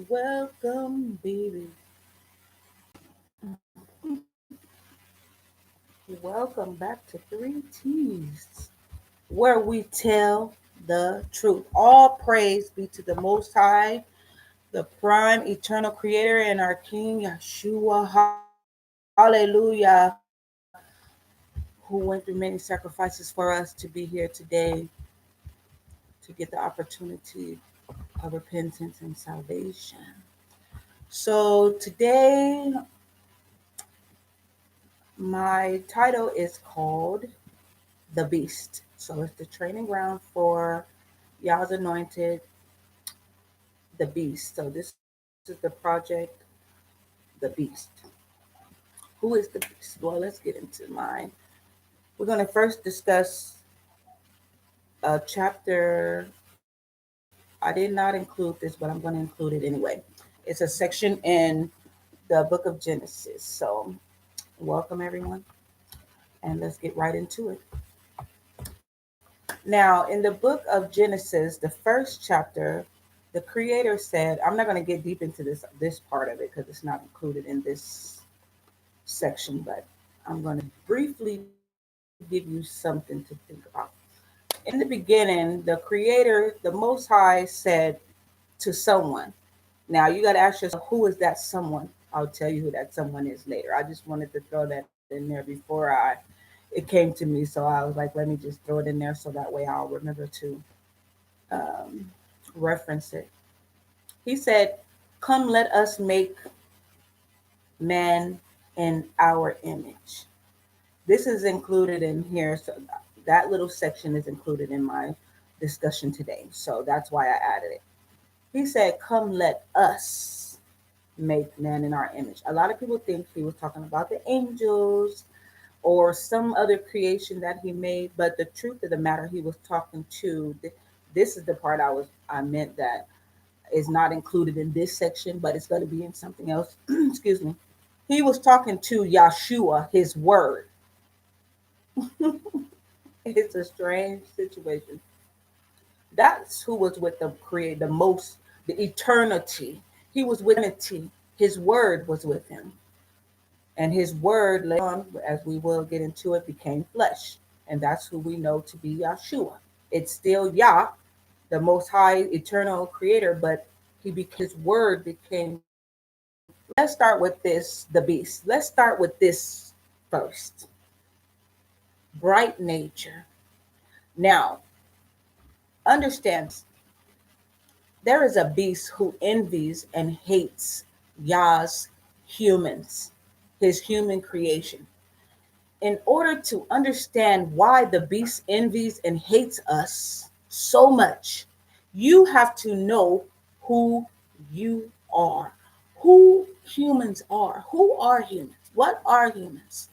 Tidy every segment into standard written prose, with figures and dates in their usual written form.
Welcome, baby. Welcome back to 3T's, where we tell the truth. All praise be to the Most High, the prime eternal creator, and our King Yeshua. Hallelujah. Who went through many sacrifices for us to be here today to get the opportunity of repentance and salvation. So today, my title is called The Beast. So it's the training ground for Y'all's Anointed, The Beast. So this is the project, The Beast. Who is the Beast? Well, let's get into mine. We're going to first discuss a chapter. I did not include this, but I'm going to include it anyway. It's a section in the book of Genesis. So, welcome everyone, and let's get right into it. Now, in the book of Genesis, the first chapter, the Creator said, "I'm not going to get deep into this part of it because it's not included in this section, but I'm going to briefly give you something to think about." In the beginning, the Creator, the Most High, said to someone. Now, you got to ask yourself, who is that someone? I'll tell you who that someone is later. I just wanted to throw that in there before it came to me. So I was like, let me just throw it in there so that way I'll remember to um, reference it. He said, "Come, let us make man in our image." This is included in here. So that little section is included in my discussion today. So that's why I added it. He said, "Come, let us make man in our image." A lot of people think he was talking about the angels or some other creation that he made, but the truth of the matter, he was talking to. This is the part I meant that is not included in this section, but it's going to be in something else. Excuse me. He was talking to Yahshua, his word. It's a strange situation. That's who was with the creator, the most, the eternity. He was with eternity. His word was with him. And his word later on, as we will get into it, became flesh. And that's who we know to be Yahshua. It's still Yah, the most high eternal creator, but his word became flesh. Let's start with this, the beast. Let's start with this first. Bright nature. Now, understand there is a beast who envies and hates Yah's humans, his human creation. In order to understand why the beast envies and hates us so much, you have to know who you are, who humans are. Who are humans? What are humans?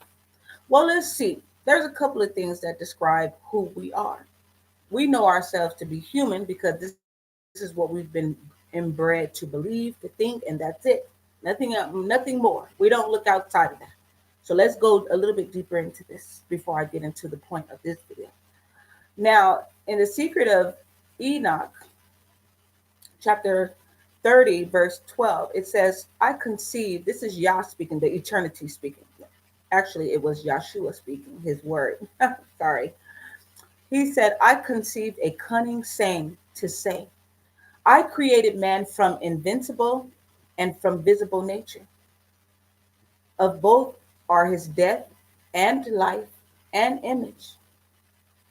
Well, let's see. There's a couple of things that describe who we are. We know ourselves to be human because this is what we've been inbred to believe, to think, and that's it. Nothing more. We don't look outside of that. So let's go a little bit deeper into this before I get into the point of this video. Now, in the secret of Enoch, chapter 30, verse 12, it says, "I conceived," this is Yah speaking, the eternity speaking. Actually, it was Yahshua speaking, his word. Sorry. He said, "I conceived a cunning saying to say, I created man from invincible and from visible nature. Of both are his death and life and image.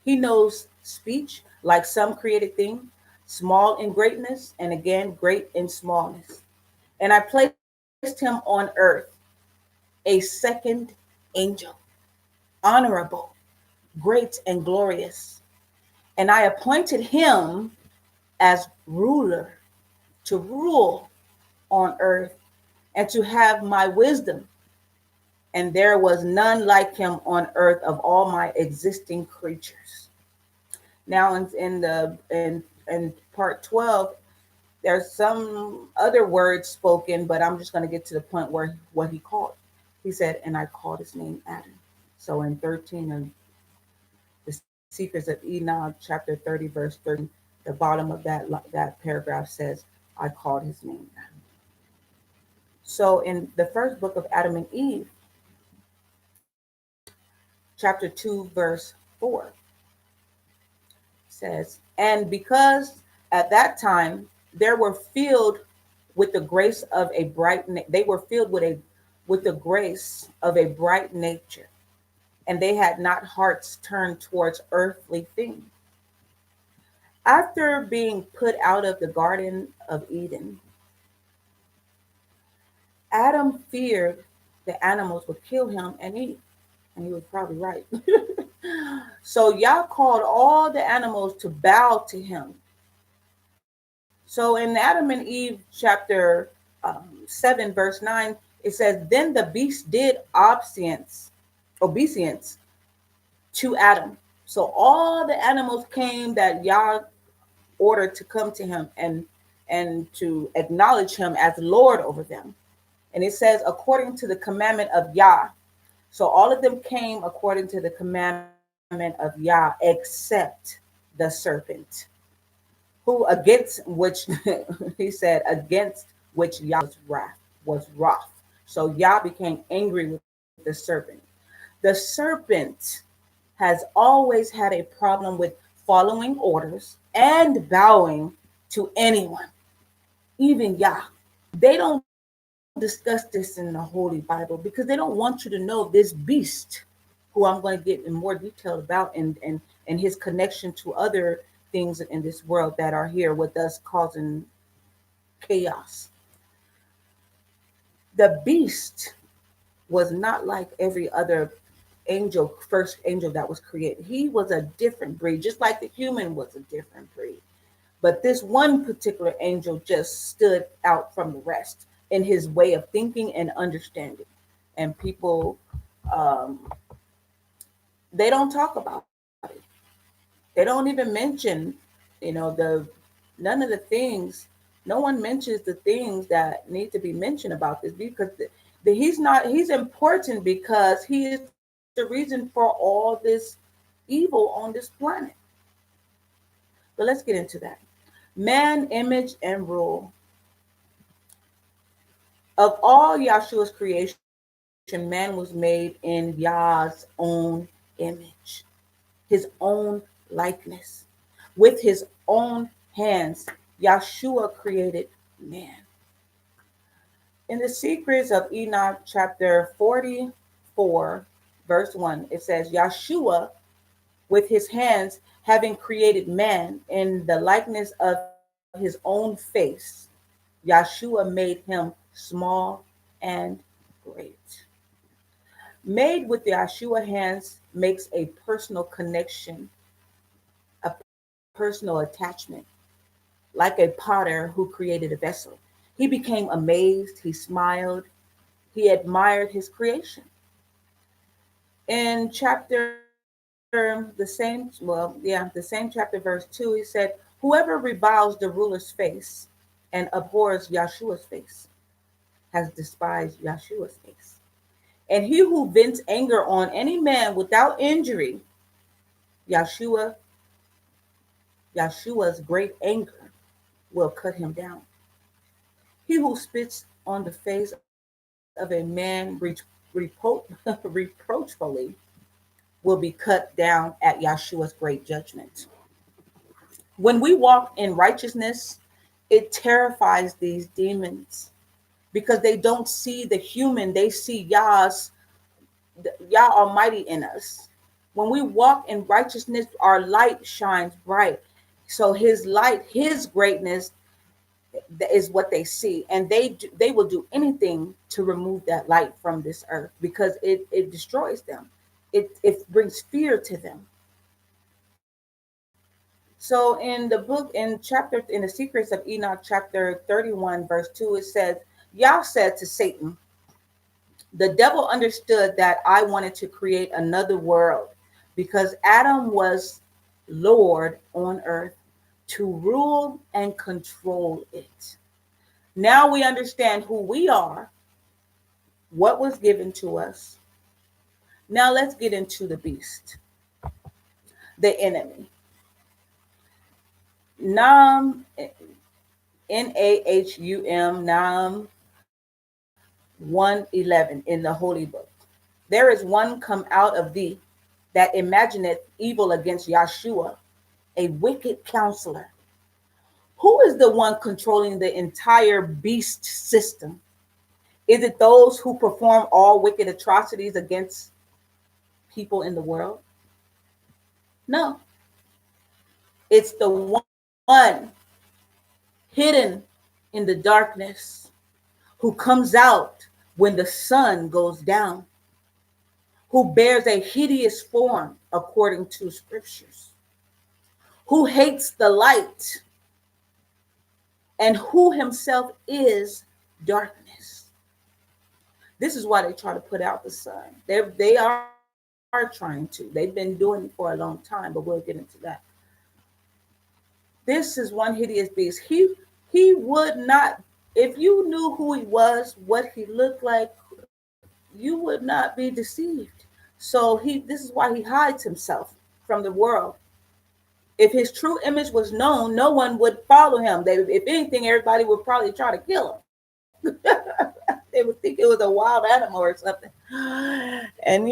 He knows speech like some created thing, small in greatness, and again great in smallness. And I placed him on earth, a second angel, honorable, great, and glorious. And I appointed him as ruler to rule on earth and to have my wisdom. And there was none like him on earth of all my existing creatures." Now, in part 12, there's some other words spoken, but I'm just going to get to the point where what he called. He said, "And I called his name Adam." So in 13 of the Secrets of Enoch, chapter 30, verse 13, the bottom of that paragraph says, "I called his name Adam." So in the first book of Adam and Eve, chapter 2, verse 4 says, "And because at that time there were filled with the grace of a they were filled with the grace of a bright nature, and they had not hearts turned towards earthly things." After being put out of the Garden of Eden, Adam feared the animals would kill him and eat. And he was probably right. So Yah called all the animals to bow to him. So in Adam and Eve, chapter 7, verse 9, it says, "Then the beast did obeisance to Adam." So all the animals came that Yah ordered to come to him and to acknowledge him as Lord over them. And it says, according to the commandment of Yah. So all of them came according to the commandment of Yah, except the serpent, who against which he said, against which Yah was wrath. So Yah became angry with the serpent. The serpent has always had a problem with following orders and bowing to anyone, even Yah. They don't discuss this in the Holy Bible because they don't want you to know this beast, who I'm going to get in more detail about, and his connection to other things in this world that are here with us causing chaos. The beast was not like every other angel, first angel that was created. He was a different breed, just like the human was a different breed. But this one particular angel just stood out from the rest in his way of thinking and understanding. And people, um, they don't talk about it. They don't even mention, the none of the things. No one mentions the things that need to be mentioned about this because he's not. He's important because he is the reason for all this evil on this planet. But let's get into that. Man, image, and rule. Of all Yahshua's creation, man was made in Yah's own image, his own likeness. With his own hands, Yahshua created man. In the secrets of Enoch, chapter 44, verse 1, it says, Yahshua, with his hands, having created man in the likeness of his own face, Yahshua made him small and great. Made with the Yahshua hands makes a personal connection, a personal attachment, like a potter who created a vessel. He became amazed, he smiled, he admired his creation. In the same chapter, verse 2, he said, "Whoever reviles the ruler's face and abhors Yahshua's face has despised Yahshua's face. And he who vents anger on any man without injury, Yahshua, Yahshua's great anger will cut him down. He who spits on the face of a man reproachfully will be cut down at Yahshua's great judgment." When we walk in righteousness, it terrifies these demons because they don't see the human, they see Yah Almighty in us. When we walk in righteousness, our light shines bright. So his light, his greatness is what they see, and they will do anything to remove that light from this earth because it destroys them. It brings fear to them. So in the book, in the secrets of Enoch, chapter 31, verse 2, it says, Yah said to Satan, "The devil understood that I wanted to create another world because Adam was Lord on earth to rule and control it. Now we understand who we are, what was given to us. Now let's get into the beast, the enemy. Nam, Nahum, Nam, 1:11 in the Holy Book. There is one come out of thee that imagineth evil against Yahshua, a wicked counselor. Who is the one controlling the entire beast system? Is it those who perform all wicked atrocities against people in the world? No, it's the one hidden in the darkness who comes out when the sun goes down, who bears a hideous form according to scriptures, who hates the light, and who himself is darkness. This is why they try to put out the sun. They are trying to. They've been doing it for a long time, but we'll get into that. This is one hideous beast. He would not, if you knew who he was, what he looked like, you would not be deceived. So this is why he hides himself from the world. If his true image was known, no one would follow him. If anything, everybody would probably try to kill him. They would think it was a wild animal or something. And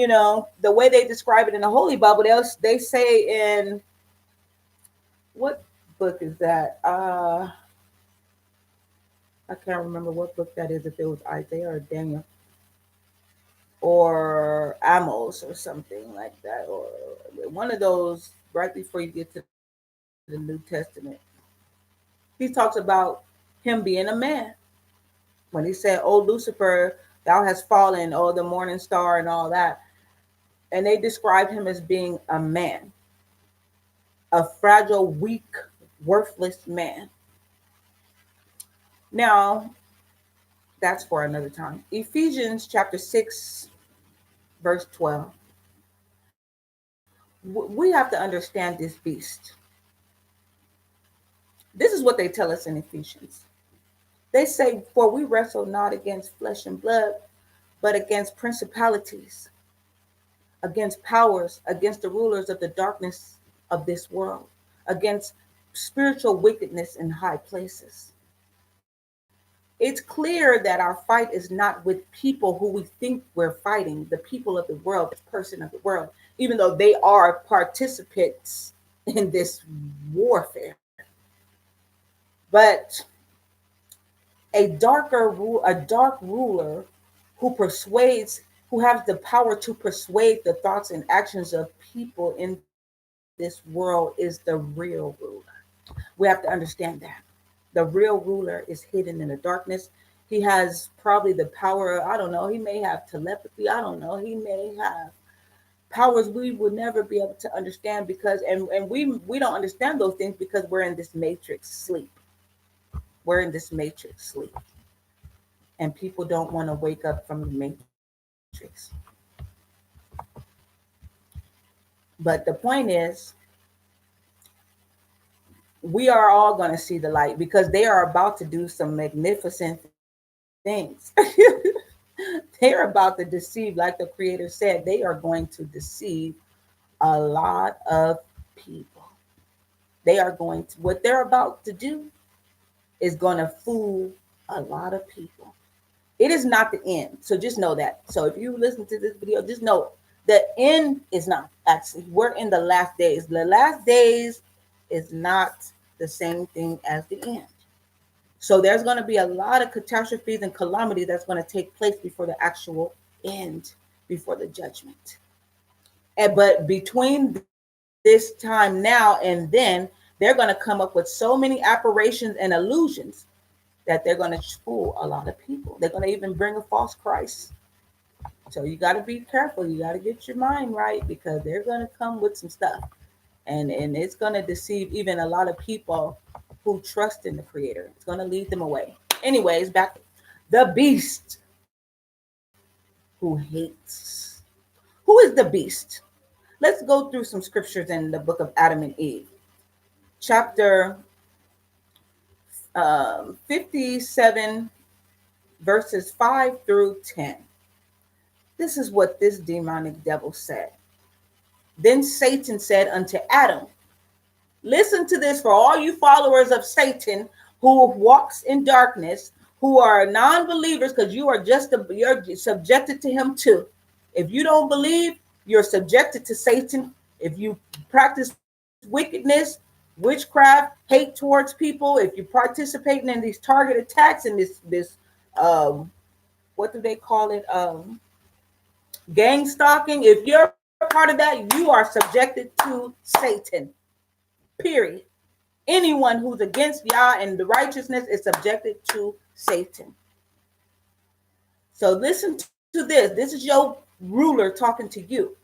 the way they describe it in the Holy Bible, they say in what book is that? I can't remember what book that is. If it was Isaiah or Daniel or Amos or something like that, or one of those right before you get to the New Testament. He talks about him being a man. When he said, "Oh Lucifer, thou hast fallen, oh the morning star," and all that, and they described him as being a man, a fragile, weak, worthless man. Now, that's for another time. Ephesians chapter 6, verse 12. We have to understand this beast. This is what they tell us in Ephesians. They say, "For we wrestle not against flesh and blood, but against principalities, against powers, against the rulers of the darkness of this world, against spiritual wickedness in high places." It's clear that our fight is not with people who we think we're fighting, the people of the world, the person of the world, even though they are participants in this warfare. But a dark ruler who persuades, who has the power to persuade the thoughts and actions of people in this world is the real ruler. We have to understand that. The real ruler is hidden in the darkness. He has probably the power, I don't know, he may have telepathy, I don't know, he may have powers we would never be able to understand, because and we don't understand those things because we're in this matrix sleep. We're in this matrix sleep. And people don't want to wake up from the matrix. But the point is, we are all going to see the light because they are about to do some magnificent things. They're about to deceive, like the creator said, they are going to deceive a lot of people. They are going to, what they're about to do is going to fool a lot of people. It is not the end. So just know that. So if you listen to this video, just know the end is not actually, we're in the last days. The last days is not the same thing as the end. So there's going to be a lot of catastrophes and calamity that's going to take place before the actual end, before the judgment. But between this time now and then, they're going to come up with so many apparitions and illusions that they're going to fool a lot of people. They're going to even bring a false Christ. So you got to be careful. You got to get your mind right because they're going to come with some stuff. And it's going to deceive even a lot of people who trust in the creator. It's going to lead them away. Anyways, back the beast who hates. Who is the beast? Let's go through some scriptures in the book of Adam and Eve. Chapter 57, verses 5 through 10. This is what this demonic devil said. Then Satan said unto Adam, listen to this for all you followers of Satan who walks in darkness, who are non-believers, because you're subjected to him too. If you don't believe, you're subjected to Satan. If you practice wickedness, witchcraft, hate towards people, if you're participating in these target attacks and this um what do they call it, gang stalking, if you're part of that, you are subjected to Satan. Period. Anyone who's against Yah and the righteousness is subjected to Satan. So listen to this. This is your ruler talking to you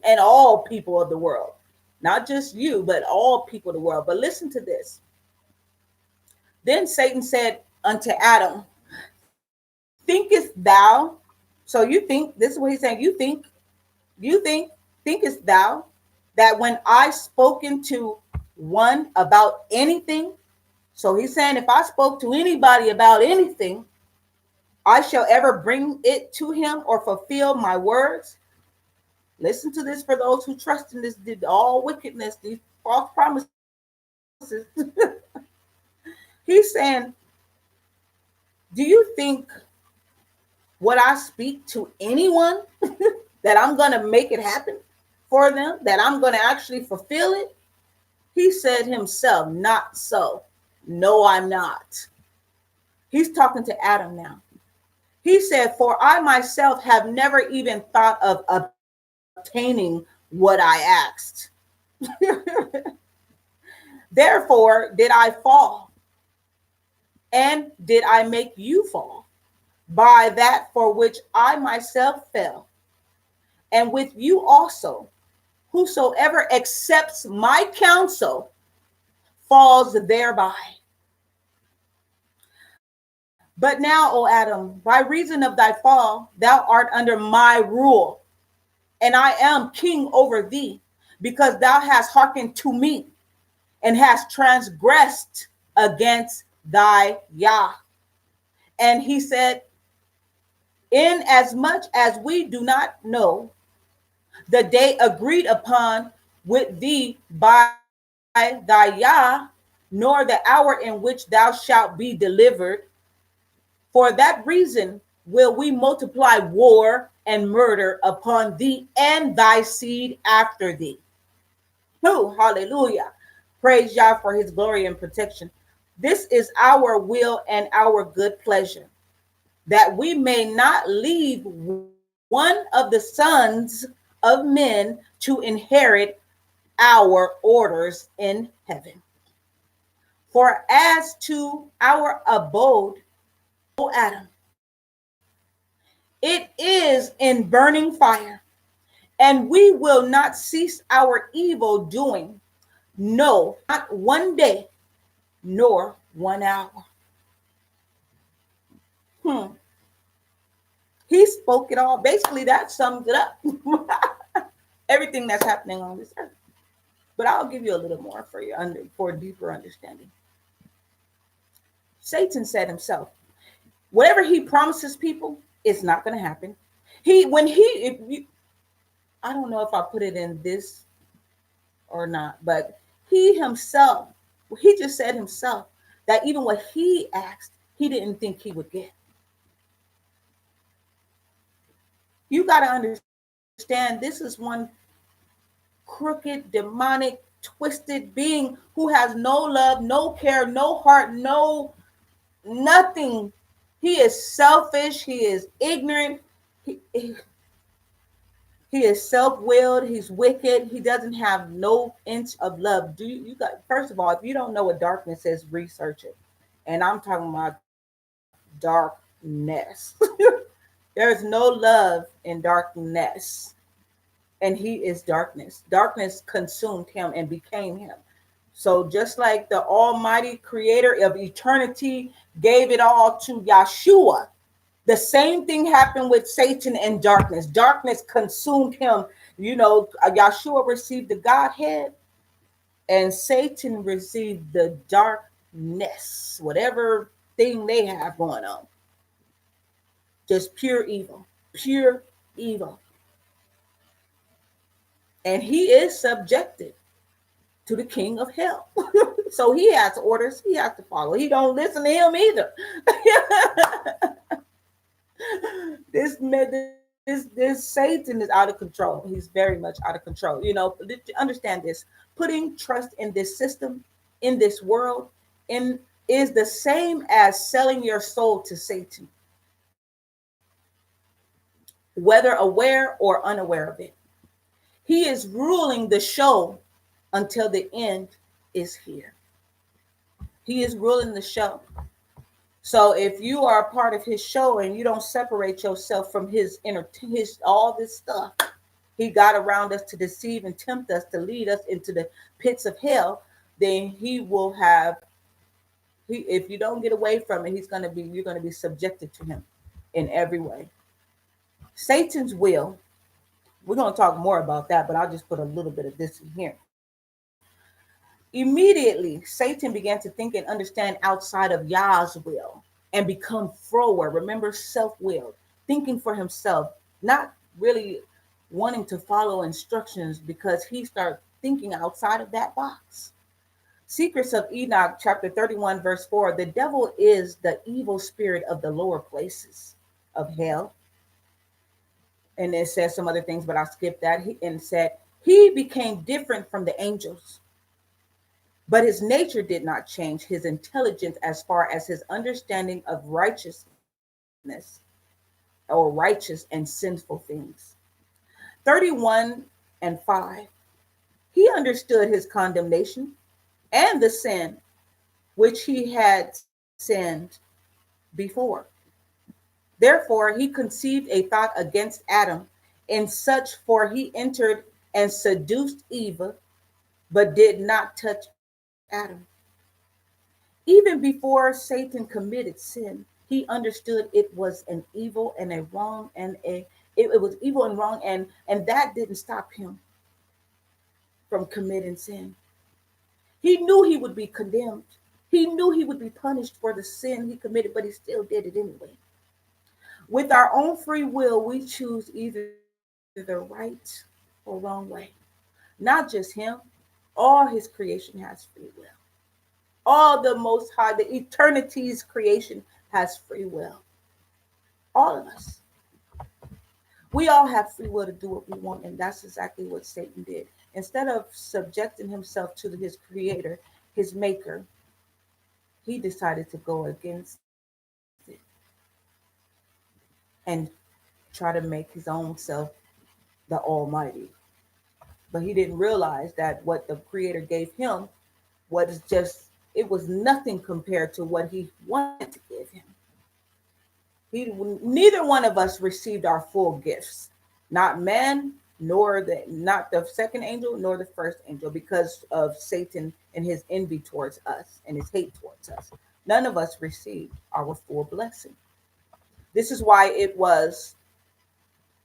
and all people of the world. Not just you, but all people of the world. But listen to this. Then Satan said unto Adam, thinkest thou, so you think, this is what he's saying, thinkest thou that when I spoken to one about anything, so he's saying if I spoke to anybody about anything, I shall ever bring it to him or fulfill my words. Listen to this for those who trust in this, all wickedness, these false promises. He's saying, do you think what I speak to anyone that I'm going to make it happen for them, that I'm going to actually fulfill it? He said himself, not so. No, I'm not. He's talking to Adam now. He said, for I myself have never even thought of obtaining what I asked. Therefore did I fall, and did I make you fall by that for which I myself fell, and with you also. Whosoever accepts my counsel falls thereby. But now, O Adam, by reason of thy fall, thou art under my rule, and I am king over thee, because thou hast hearkened to me, and hast transgressed against thy Yah. And he said, inasmuch as we do not know the day agreed upon with thee by thy Yah, nor the hour in which thou shalt be delivered, for that reason will we multiply war and murder upon thee and thy seed after thee. Oh, hallelujah. Praise Yah for his glory and protection. This is our will and our good pleasure, that we may not leave one of the sons of men to inherit our orders in heaven. For as to our abode, O Adam, it is in burning fire, and we will not cease our evil doing, no, not one day, nor 1 hour. Hmm. He spoke it all. Basically, that sums it up. Everything that's happening on this earth. But I'll give you a little more for a deeper understanding. Satan said himself, whatever he promises people, it's not going to happen. I don't know if I put it in this or not, but he himself, he just said himself that even what he asked, he didn't think he would get. You got to understand, this is one crooked, demonic, twisted being who has no love, no care, no heart, no nothing. He is selfish. He is ignorant. He is self-willed. He's wicked. He doesn't have no inch of love. You got, first of all, if you don't know what darkness is, research it. And I'm talking about darkness. There's no love in darkness. And he is darkness. Darkness consumed him and became him. So just like the Almighty Creator of eternity gave it all to Yeshua, the same thing happened with Satan and darkness. Darkness consumed him. You know, Yeshua received the Godhead, and Satan received the darkness, whatever thing they have going on. Just pure evil, pure evil. And he is subjected to the king of hell. So he has orders he has to follow. He don't listen to him either. This Satan is out of control. He's very much out of control. Understand this. Putting trust in this system, in this world, in is the same as selling your soul to Satan, whether aware or unaware of it. He is ruling the show until the end is here. He is ruling the show. So if you are a part of his show and you don't separate yourself from his all this stuff he got around us to deceive and tempt us to lead us into the pits of hell, then he will have if you don't get away from it, you're gonna be subjected to him in every way. Satan's will, we're gonna talk more about that, but I'll just put a little bit of this in here. Immediately, Satan began to think and understand outside of Yah's will and become forward. Remember, self-willed, thinking for himself, not really wanting to follow instructions because he started thinking outside of that box. Secrets of Enoch, chapter 31, verse 4. The devil is the evil spirit of the lower places of hell. And it says some other things, but I'll skip that. And said, he became different from the angels. But his nature did not change, his intelligence as far as his understanding of righteousness or righteous and sinful things. 31 and 5. He understood his condemnation and the sin which he had sinned before. Therefore, he conceived a thought against Adam, in such for he entered and seduced Eve, but did not touch Adam. Even before Satan committed sin, he understood it was an evil and a wrong and it was evil and wrong, and that didn't stop him from committing sin. He knew he would be condemned. He knew he would be punished for the sin he committed, but he still did it anyway. With our own free will, we choose either the right or wrong way. Not just him, all his creation has free will. All the Most High, the eternity's creation has free will. All of us. We all have free will to do what we want, and that's exactly what Satan did. Instead of subjecting himself to his creator, his maker, he decided to go against it and try to make his own self the Almighty. But he didn't realize that what the creator gave him was just, it was nothing compared to what he wanted to give him. Neither one of us received our full gifts, not man, not the second angel, nor the first angel, because of Satan and his envy towards us and his hate towards us. None of us received our full blessing. This is why it was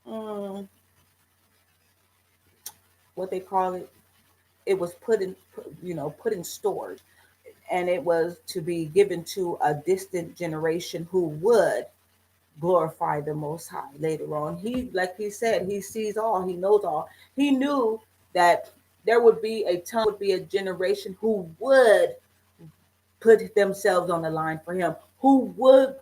what they call it. It was put in storage, and it was to be given to a distant generation who would glorify the Most High later on. He, like he said, he sees all, he knows all. He knew that there would be a generation who would put themselves on the line for him, who would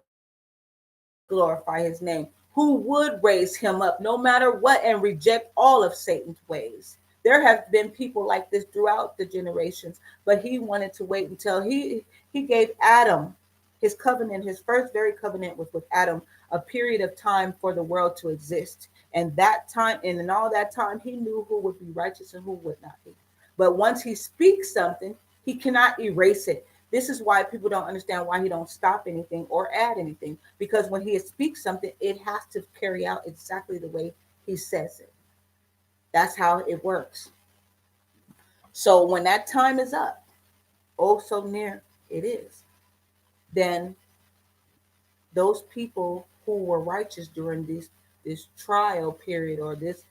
glorify his name, who would raise him up no matter what and reject all of Satan's ways. There have been people like this throughout the generations, but he wanted to wait until he gave Adam his covenant. His first very covenant was with Adam, a period of time for the world to exist. And that time, and in all that time, he knew who would be righteous and who would not be. But once he speaks something, he cannot erase it. This is why people don't understand why he don't stop anything or add anything. Because when he speaks something, it has to carry out exactly the way he says it. That's how it works. So when that time is up, oh so near it is, then those people who were righteous during this trial period or this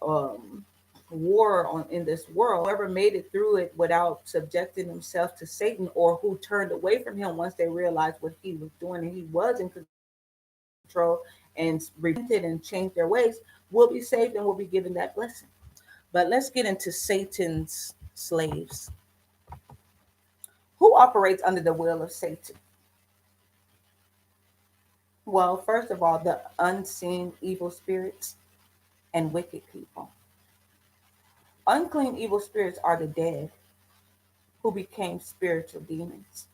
um, war in this world, whoever made it through it without subjecting themselves to Satan, or who turned away from him once they realized what he was doing and he was in control, and repented and changed their ways, will be saved and will be given that blessing. But let's get into Satan's slaves. Who operates under the will of Satan? Well, first of all, the unseen evil spirits and wicked people. Unclean evil spirits are the dead who became spiritual demons.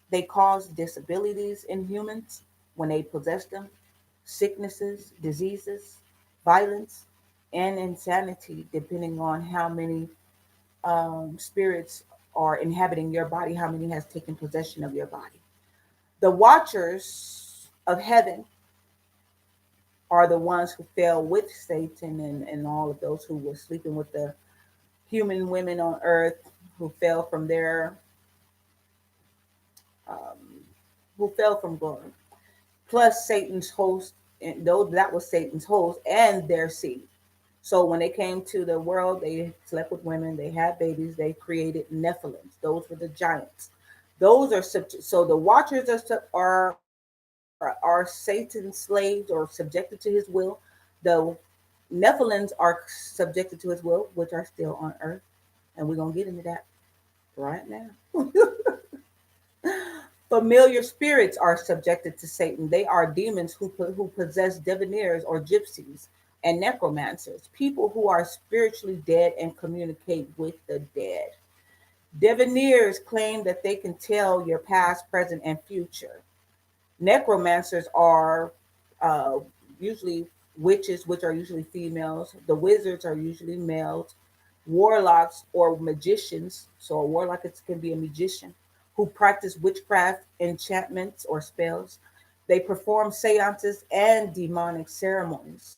They cause disabilities in humans when they possess them, sicknesses, diseases, violence, and insanity, depending on how many spirits are inhabiting your body, how many has taken possession of your body. The watchers of heaven are the ones who fell with Satan and all of those who were sleeping with the human women on earth who fell from their um, who fell from glory. Plus Satan's host, and though that was Satan's host and their seed. So when they came to the world, they slept with women, they had babies, they created Nephilims. Those were the giants. Those are so the watchers are Satan's slaves or subjected to his will. The Nephilims are subjected to his will, which are still on earth. And we're going to get into that right now. Familiar spirits are subjected to Satan. They are demons who possess diviners or gypsies and necromancers, people who are spiritually dead and communicate with the dead. Diviners claim that they can tell your past, present, and future. Necromancers are uh, usually witches, which are usually females. The wizards are usually males. Warlocks or magicians, so a warlock can be a magician, who practice witchcraft, enchantments, or spells. They perform seances and demonic ceremonies.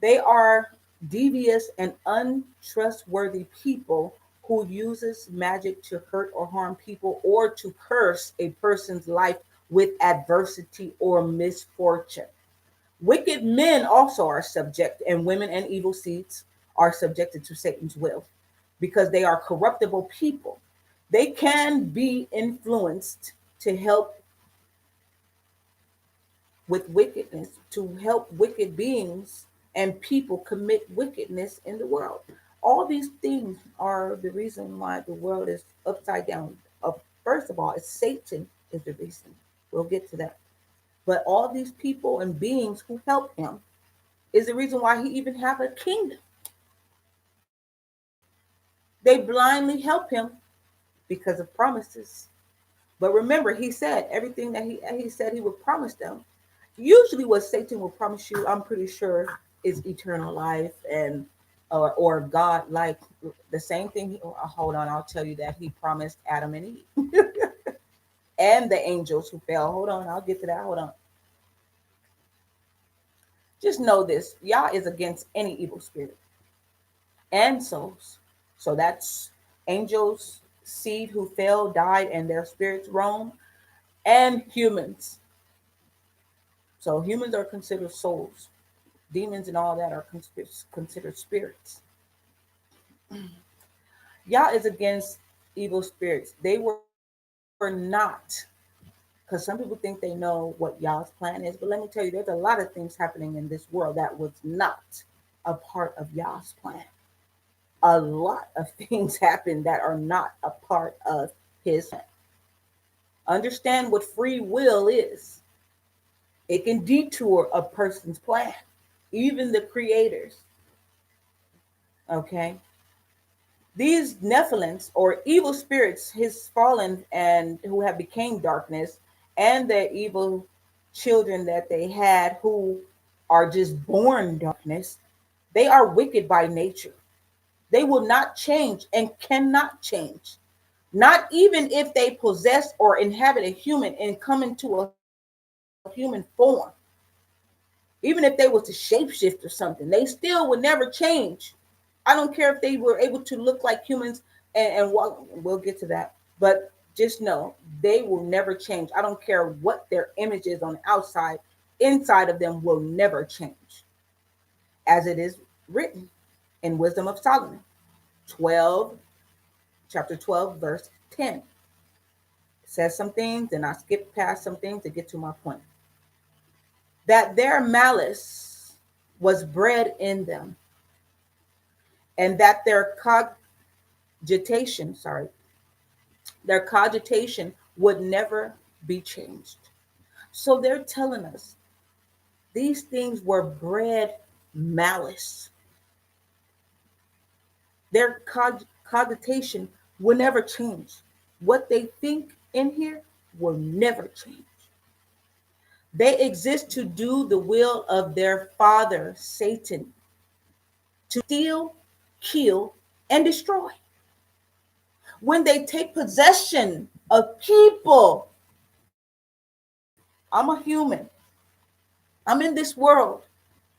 They are devious and untrustworthy people who uses magic to hurt or harm people or to curse a person's life with adversity or misfortune. Wicked men also are subject, and women and evil seeds are subjected to Satan's will because they are corruptible people. They can be influenced to help with wickedness, to help wicked beings and people commit wickedness in the world. All these things are the reason why the world is upside down. First of all, it's Satan is the reason. We'll get to that. But all these people and beings who help him is the reason why he even have a kingdom. They blindly help him because of promises. But remember, he said everything that he said he would promise them. Usually, what Satan will promise you, I'm pretty sure, is eternal life and or God like the same thing. Hold on, I'll tell you that he promised Adam and Eve and the angels who fell. Hold on, I'll get to that. Hold on. Just know this: Yah is against any evil spirit and souls. So that's angels, seed who fell, died, and their spirits roam, and humans. So humans are considered souls. Demons and all that are considered spirits. Yah is against evil spirits. They were not, because some people think they know what Yah's plan is, but let me tell you, there's a lot of things happening in this world that was not a part of Yah's plan. A lot of things happen that are not a part of his plan. Understand what free will is. It can detour a person's plan, even the creators. Okay. These Nephilims or evil spirits, his fallen and who have became darkness, and the evil children that they had who are just born darkness, they are wicked by nature. They will not change and cannot change. Not even if they possess or inhabit a human and come into a human form. Even if they was to shapeshift or something, they still would never change. I don't care if they were able to look like humans and walk. We'll get to that. But just know they will never change. I don't care what their image is on the outside. Inside of them will never change. As it is written in Wisdom of Solomon 12, chapter 12, verse 10. It says some things, and I skip past some things to get to my point. That their malice was bred in them, and that cogitation, sorry, their cogitation would never be changed. So they're telling us these things were bred malice. Their cogitation will never change. What they think in here will never change. They exist to do the will of their father, Satan, to steal, kill, and destroy. When they take possession of people, I'm a human. I'm in this world.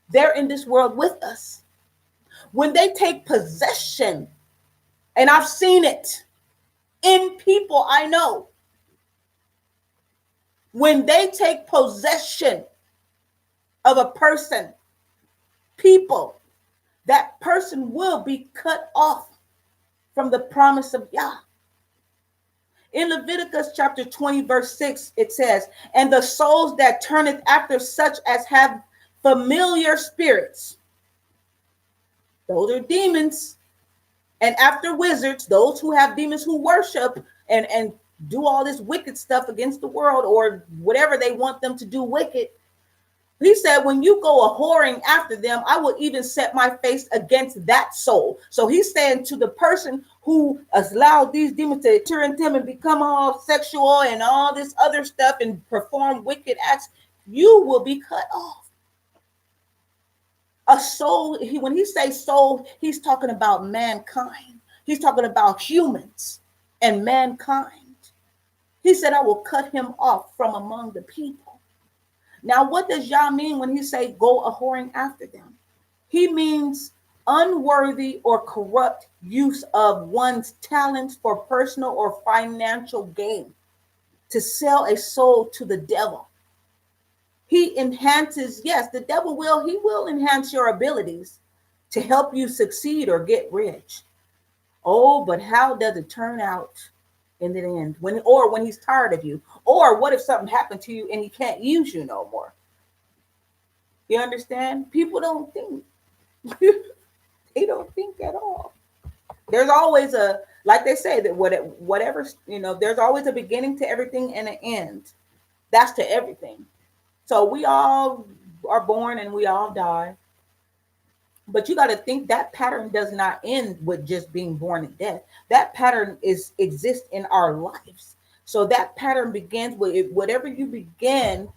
They're in this world with us. When they take possession, and I've seen it in people I know, when they take possession of a person, people, that person will be cut off from the promise of Yah. In Leviticus chapter 20, verse 6, it says, and the souls that turneth after such as have familiar spirits, those are demons, and after wizards, those who have demons who worship and do all this wicked stuff against the world or whatever they want them to do wicked. He said, when you go a whoring after them, I will even set my face against that soul. So he's saying to the person who allowed these demons to enter into him and become all sexual and all this other stuff and perform wicked acts, you will be cut off. A soul, when he says soul, he's talking about mankind. He's talking about humans and mankind. He said, I will cut him off from among the people. Now, what does Yah mean when he say go a whoring after them? He means unworthy or corrupt use of one's talents for personal or financial gain, to sell a soul to the devil. He enhances, yes, the devil he will enhance your abilities to help you succeed or get rich. Oh, but how does it turn out in the end? When he's tired of you? Or what if something happened to you and he can't use you no more? You understand? People don't think. They don't think at all. There's always like they say, that whatever, there's always a beginning to everything and an end. That's to everything. So we all are born and we all die. But you got to think that pattern does not end with just being born and death. That pattern exists in our lives. So that pattern begins with whatever you begin,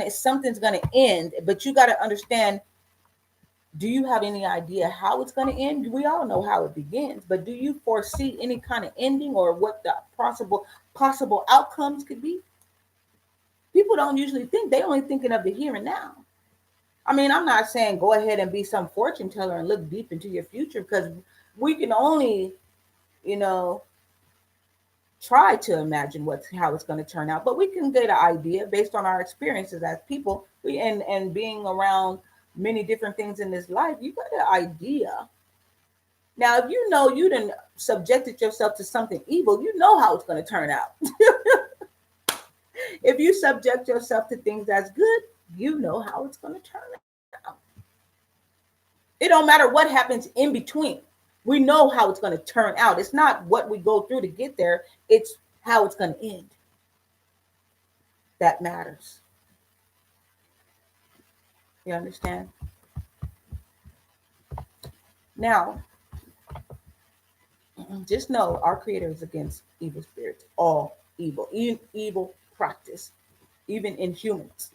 something's gonna end. But you got to understand, do you have any idea how it's going to end? We all know how it begins, but do you foresee any kind of ending or what the possible outcomes could be? People don't usually think. They only thinking of the here and now. I mean, I'm not saying go ahead and be some fortune teller and look deep into your future, because we can only, try to imagine how it's going to turn out. But we can get an idea based on our experiences as people. And being around many different things in this life, you got an idea. Now, if you didn't subjected yourself to something evil, you know how it's going to turn out. If you subject yourself to things that's good, you know how it's going to turn out. It don't matter what happens in between. We know how it's going to turn out. It's not what we go through to get there. It's how it's going to end. That matters. You understand? Now, just know our Creator is against evil spirits, all evil, evil practice, even in humans.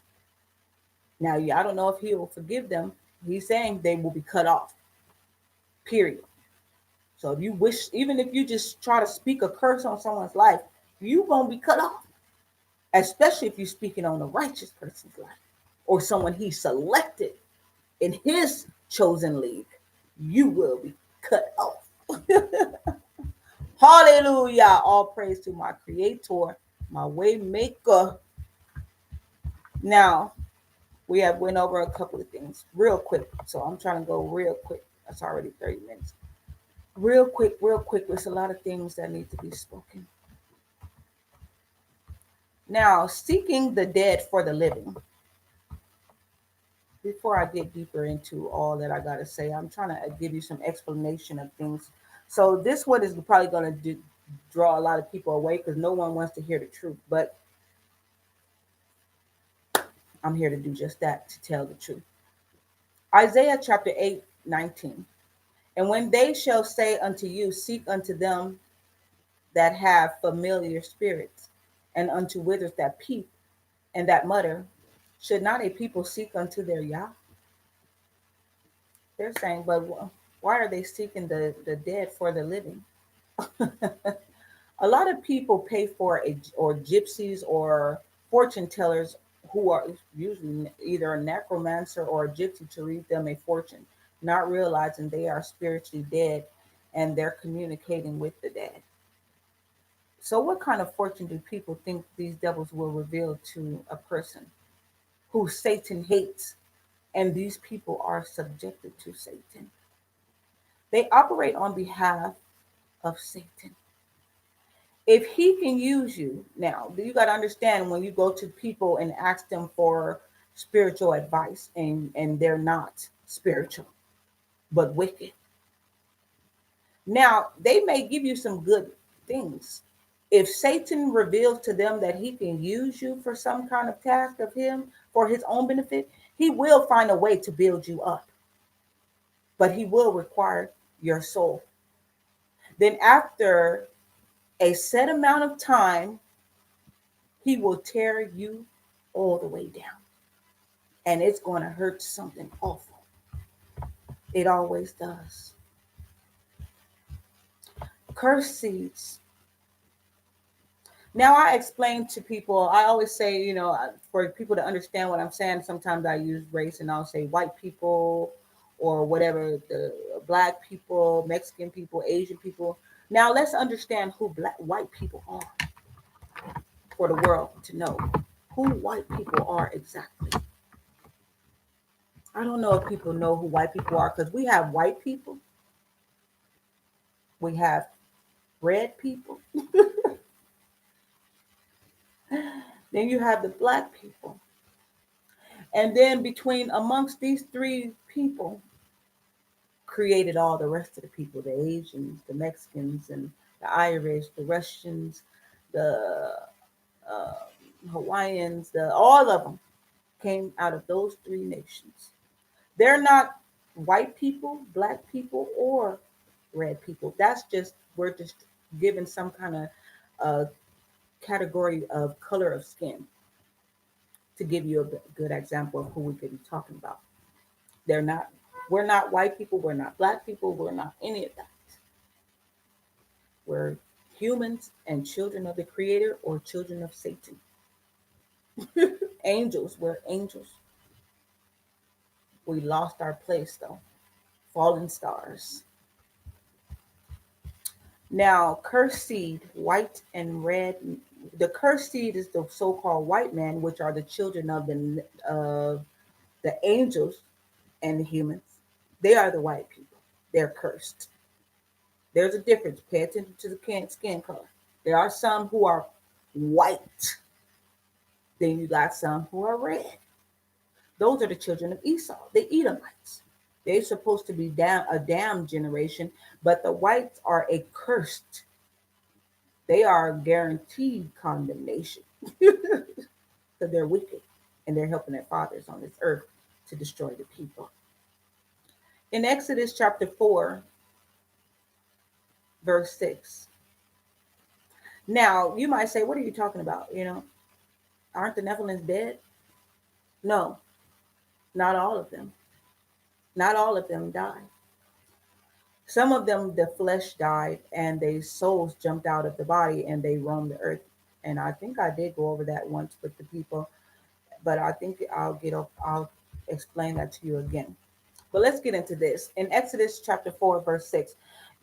Now, I don't know if He will forgive them. He's saying they will be cut off, period. So if you wish, even if you just try to speak a curse on someone's life, you're going to be cut off, especially if you're speaking on a righteous person's life or someone He selected in His chosen league. You will be cut off. Hallelujah. All praise to my Creator, my way maker. Now, we have went over a couple of things real quick. So I'm trying to go real quick. That's already 30 minutes. Real quick. There's a lot of things that need to be spoken. Now, seeking the dead for the living. before I get deeper into all that I gotta say, I'm trying to give you some explanation of things. So this one is probably gonna draw a lot of people away because no one wants to hear the truth. But I'm here to do just that, to tell the truth. Isaiah chapter 8:19. And when they shall say unto you, seek unto them that have familiar spirits, and unto withers that peep and that mutter, should not a people seek unto their Yah? They're saying, but why are they seeking the dead for the living? A lot of people pay for or gypsies or fortune tellers who are usually either a necromancer or a gypsy to read them a fortune, not realizing they are spiritually dead and they're communicating with the dead. So, what kind of fortune do people think these devils will reveal to a person who Satan hates? And these people are subjected to Satan. They operate on behalf of Satan. If he can use you, now you got to understand when you go to people and ask them for spiritual advice and they're not spiritual but wicked. Now, they may give you some good things. If Satan reveals to them that he can use you for some kind of task of him for his own benefit, he will find a way to build you up, but he will require your soul. Then, after a set amount of time, he will tear you all the way down. And it's going to hurt something awful. It always does. Curse seeds. Now, I explain to people, I always say, for people to understand what I'm saying, sometimes I use race and I'll say white people or whatever, the black people, Mexican people, Asian people. Now, let's understand who white people are for the world to know who white people are exactly. I don't know if people know who white people are because we have white people, we have red people, then you have the black people. And then between amongst these three people created all the rest of the people, the Asians, the Mexicans, and the Irish, the Russians, the uh, Hawaiians, all of them came out of those three nations. They're not white people, black people, or red people. That's just, we're just given some kind of uh, category of color of skin to give you a good example of who we could be talking about. They're not, we're not white people, we're not black people, we're not any of that. We're humans and children of the Creator or children of Satan. Angels, we're angels. We lost our place though. Fallen stars. Now, cursed seed, white and red. The cursed seed is the so-called white man, which are the children of the angels and the humans. They are the white people. They're cursed. There's a difference. Pay attention to the skin color. There are some who are white. Then you got some who are red. Those are the children of Esau, the Edomites. They're supposed to be a damned generation, but the whites are a cursed. They are guaranteed condemnation because they're wicked and they're helping their fathers on this earth to destroy the people. In Exodus chapter 4, verse 6. Now, you might say, what are you talking about? Aren't the Nephilims dead? No, not all of them. Not all of them died. Some of them, the flesh died and their souls jumped out of the body and they roamed the earth. And I think I did go over that once with the people, but I think I'll explain that to you again. But let's get into this. In Exodus chapter 4, verse 6.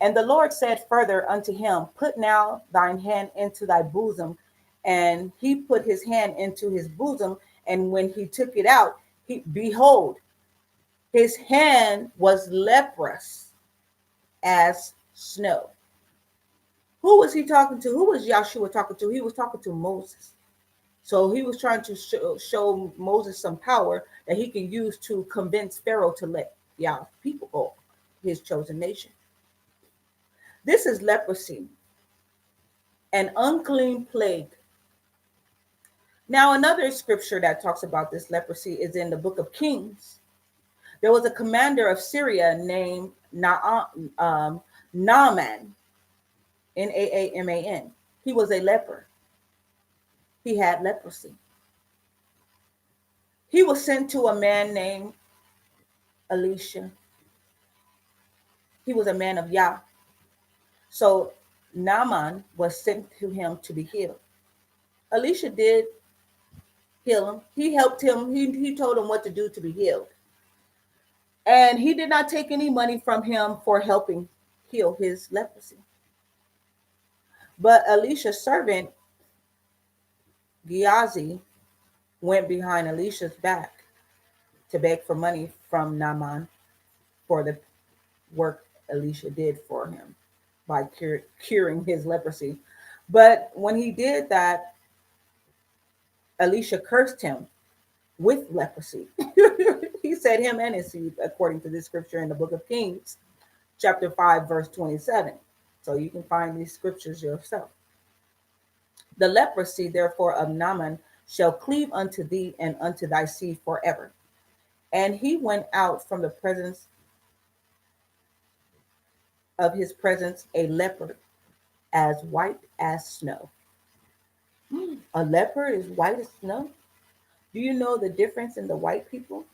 And the Lord said further unto him, put now thine hand into thy bosom. And he put his hand into his bosom. And when he took it out, behold, his hand was leprous as snow. Who was he talking to? Who was Yahshua talking to? He was talking to Moses. So he was trying to show Moses some power that he can use to convince Pharaoh to let Yah's people go, his chosen nation. This is leprosy, an unclean plague. Now, another scripture that talks about this leprosy is in the book of Kings. There was a commander of Syria named Naaman, Naaman. He was a leper. He had leprosy. He was sent to a man named Elisha. He was a man of Yah. So Naaman was sent to him to be healed. Elisha did heal him. He helped him. He told him what to do to be healed. And he did not take any money from him for helping heal his leprosy. But Elisha's servant, Gehazi, went behind Elisha's back to beg for money from Naaman for the work Elisha did for him by curing his leprosy. But when he did that, Elisha cursed him with leprosy. He said him and his seed, according to this scripture in the book of Kings, chapter 5, verse 27. So you can find these scriptures yourself. The leprosy, therefore, of Naaman shall cleave unto thee and unto thy seed forever. And he went out from the presence of his presence a leopard as white as snow. A leopard is white as snow? Do you know the difference in the white people?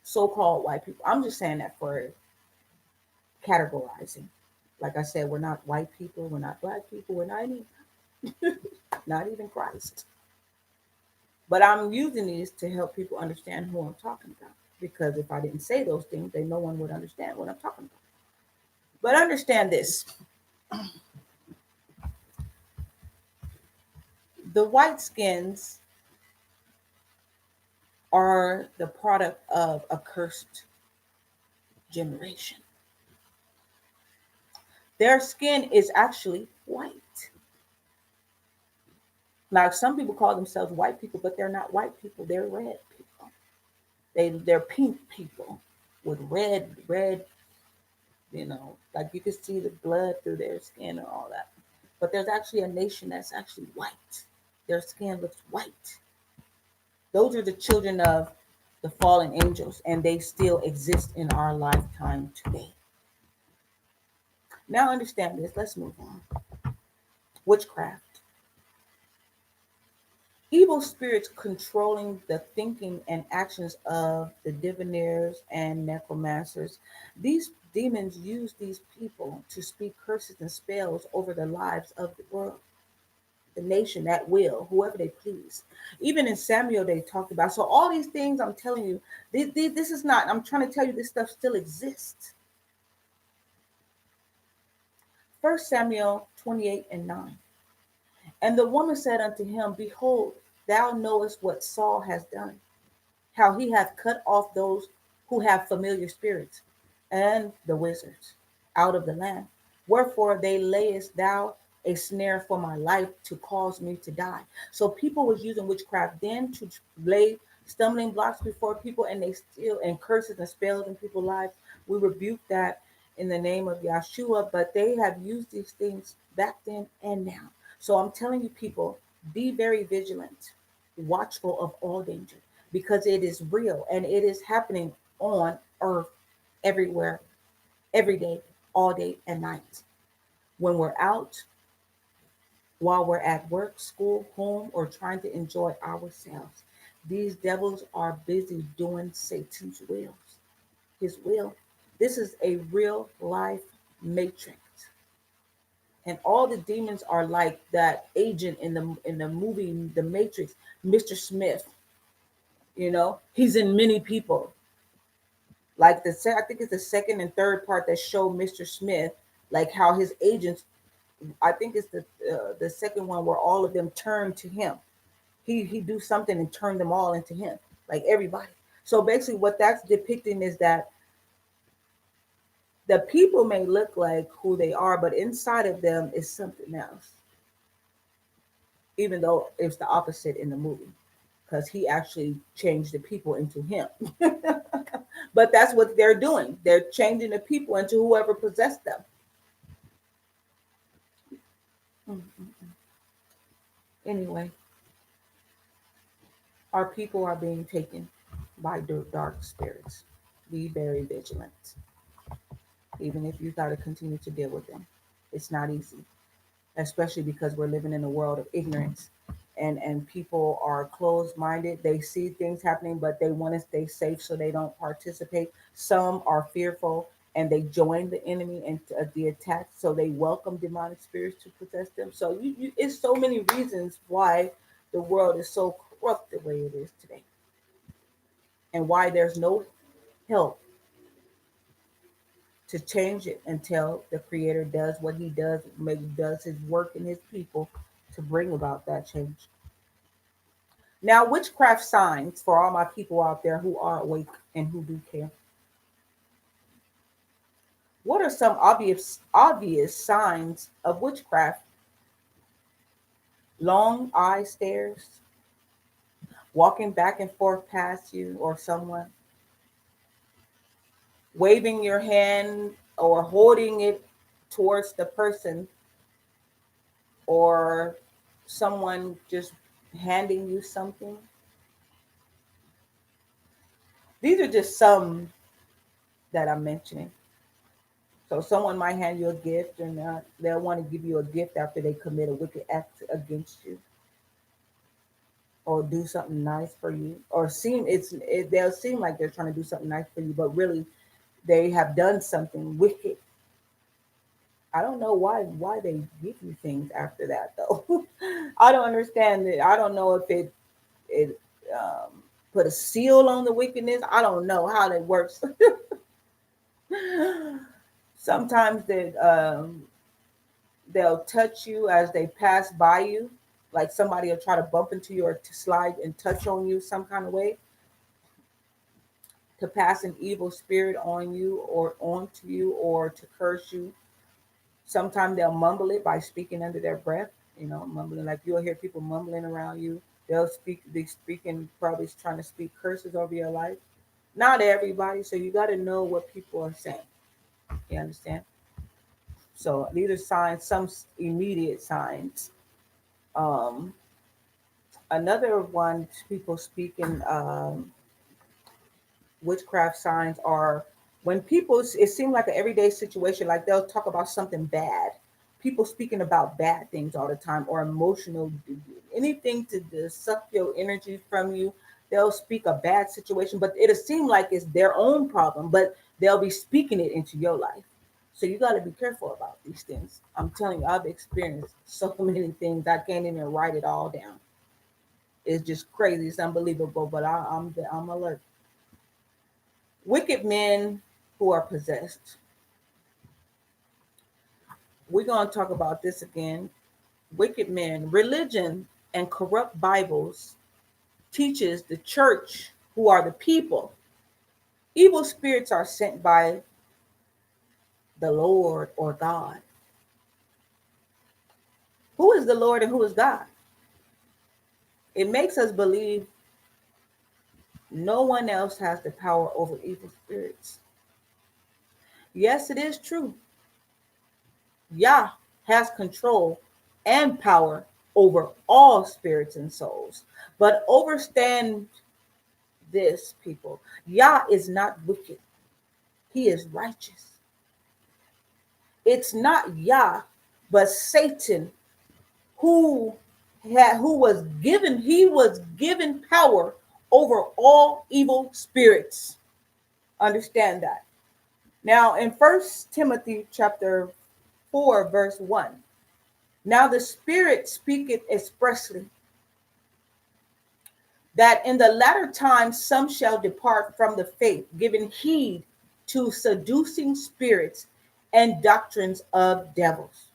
So-called white people. I'm just saying that for categorizing. Like I said, we're not white people, we're not black people, we're not any, not even Christ. But I'm using these to help people understand who I'm talking about. Because if I didn't say those things, then no one would understand what I'm talking about. But understand this. The white skins are the product of a cursed generation. Their skin is actually white. Now, some people call themselves white people, but they're not white people. They're red people. They're pink people with red, like you can see the blood through their skin and all that. But there's actually a nation that's actually white. Their skin looks white. Those are the children of the fallen angels, and they still exist in our lifetime today. Now understand this. Let's move on. Witchcraft. Evil spirits controlling the thinking and actions of the diviners and necromancers. These demons use these people to speak curses and spells over the lives of the world, the nation at will, whoever they please. Even in Samuel, they talked about. So all these things I'm telling you, this is not. I'm trying to tell you this stuff still exists. 1 Samuel 28:9. And the woman said unto him, Behold, thou knowest what Saul has done, how he hath cut off those who have familiar spirits, and the wizards out of the land. Wherefore they layest thou a snare for my life to cause me to die. So people was using witchcraft then to lay stumbling blocks before people, and they still and curses and spells in people's lives. We rebuke that in the name of Yahshua, but they have used these things back then and now. So I'm telling you, people, be very vigilant, watchful of all danger, because it is real and it is happening on earth, everywhere, every day, all day and night. When we're out, while we're at work, school, home, or trying to enjoy ourselves, these devils are busy doing Satan's wills, his will. This is a real life matrix. And all the demons are like that agent in the movie The Matrix, Mr. Smith. He's in many people. Like I think it's the second and third part that show Mr. Smith, like how his agents. I think it's the second one where all of them turn to him. He do something and turn them all into him, like everybody. So basically, what that's depicting is that the people may look like who they are, but inside of them is something else. even though it's the opposite in the movie, because he actually changed the people into him. But that's what they're doing. They're changing the people into whoever possessed them. Anyway, our people are being taken by dark spirits. Be very vigilant, even if you got to continue to deal with them. It's not easy, especially because we're living in a world of ignorance, and people are closed minded. They see things happening, but they want to stay safe, so they don't participate. Some are fearful and they join the enemy and the attack, so they welcome demonic spirits to possess them. So it's so many reasons why the world is so corrupt the way it is today, and why there's no help to change it until the creator does what he does, maybe does his work in his people to bring about that change. Now, witchcraft signs for all my people out there who are awake and who do care. What are some obvious signs of witchcraft? Long eye stares, walking back and forth past you or someone, waving your hand or holding it towards the person, or someone just handing you something. These are just some that I'm mentioning. So someone might hand you a gift, and they'll want to give you a gift after they commit a wicked act against you, or do something nice for you, or they'll seem like they're trying to do something nice for you, but really they have done something wicked. I don't know why they give you things after that though. I don't understand it. I don't know if it put a seal on the wickedness. I don't know how that works. Sometimes they'll touch you as they pass by you, like somebody will try to bump into you or to slide and touch on you some kind of way to pass an evil spirit on you or onto you or to curse you. Sometimes they'll mumble it by speaking under their breath, mumbling, like you'll hear people mumbling around you. They speaking, probably trying to speak curses over your life. Not everybody, so you got to know what people are saying. You understand? So these are signs, some immediate signs. Um, Another one, people speaking witchcraft signs are when people, it seems like an everyday situation, like they'll talk about something bad. People speaking about bad things all the time, or emotional, anything to suck your energy from you. They'll speak a bad situation, but it'll seem like it's their own problem, but they'll be speaking it into your life. So you got to be careful about these things. I'm telling you, I've experienced so many things. I can't even write it all down. It's just crazy. It's unbelievable, but I'm alert. Wicked men who are possessed. We're going to talk about this again. Wicked men, religion and corrupt Bibles teaches the church, who are the people. Evil spirits are sent by the Lord or God. Who is the Lord and who is God? It makes us believe no one else has the power over evil spirits. Yes, it is true. Yah has control and power over all spirits and souls. But understand this, people. Yah is not wicked. He is righteous. It's not Yah, but Satan who he was given power over all evil spirits. Understand that. Now in First Timothy chapter 4, verse 1. Now the Spirit speaketh expressly that in the latter times some shall depart from the faith, giving heed to seducing spirits and doctrines of devils.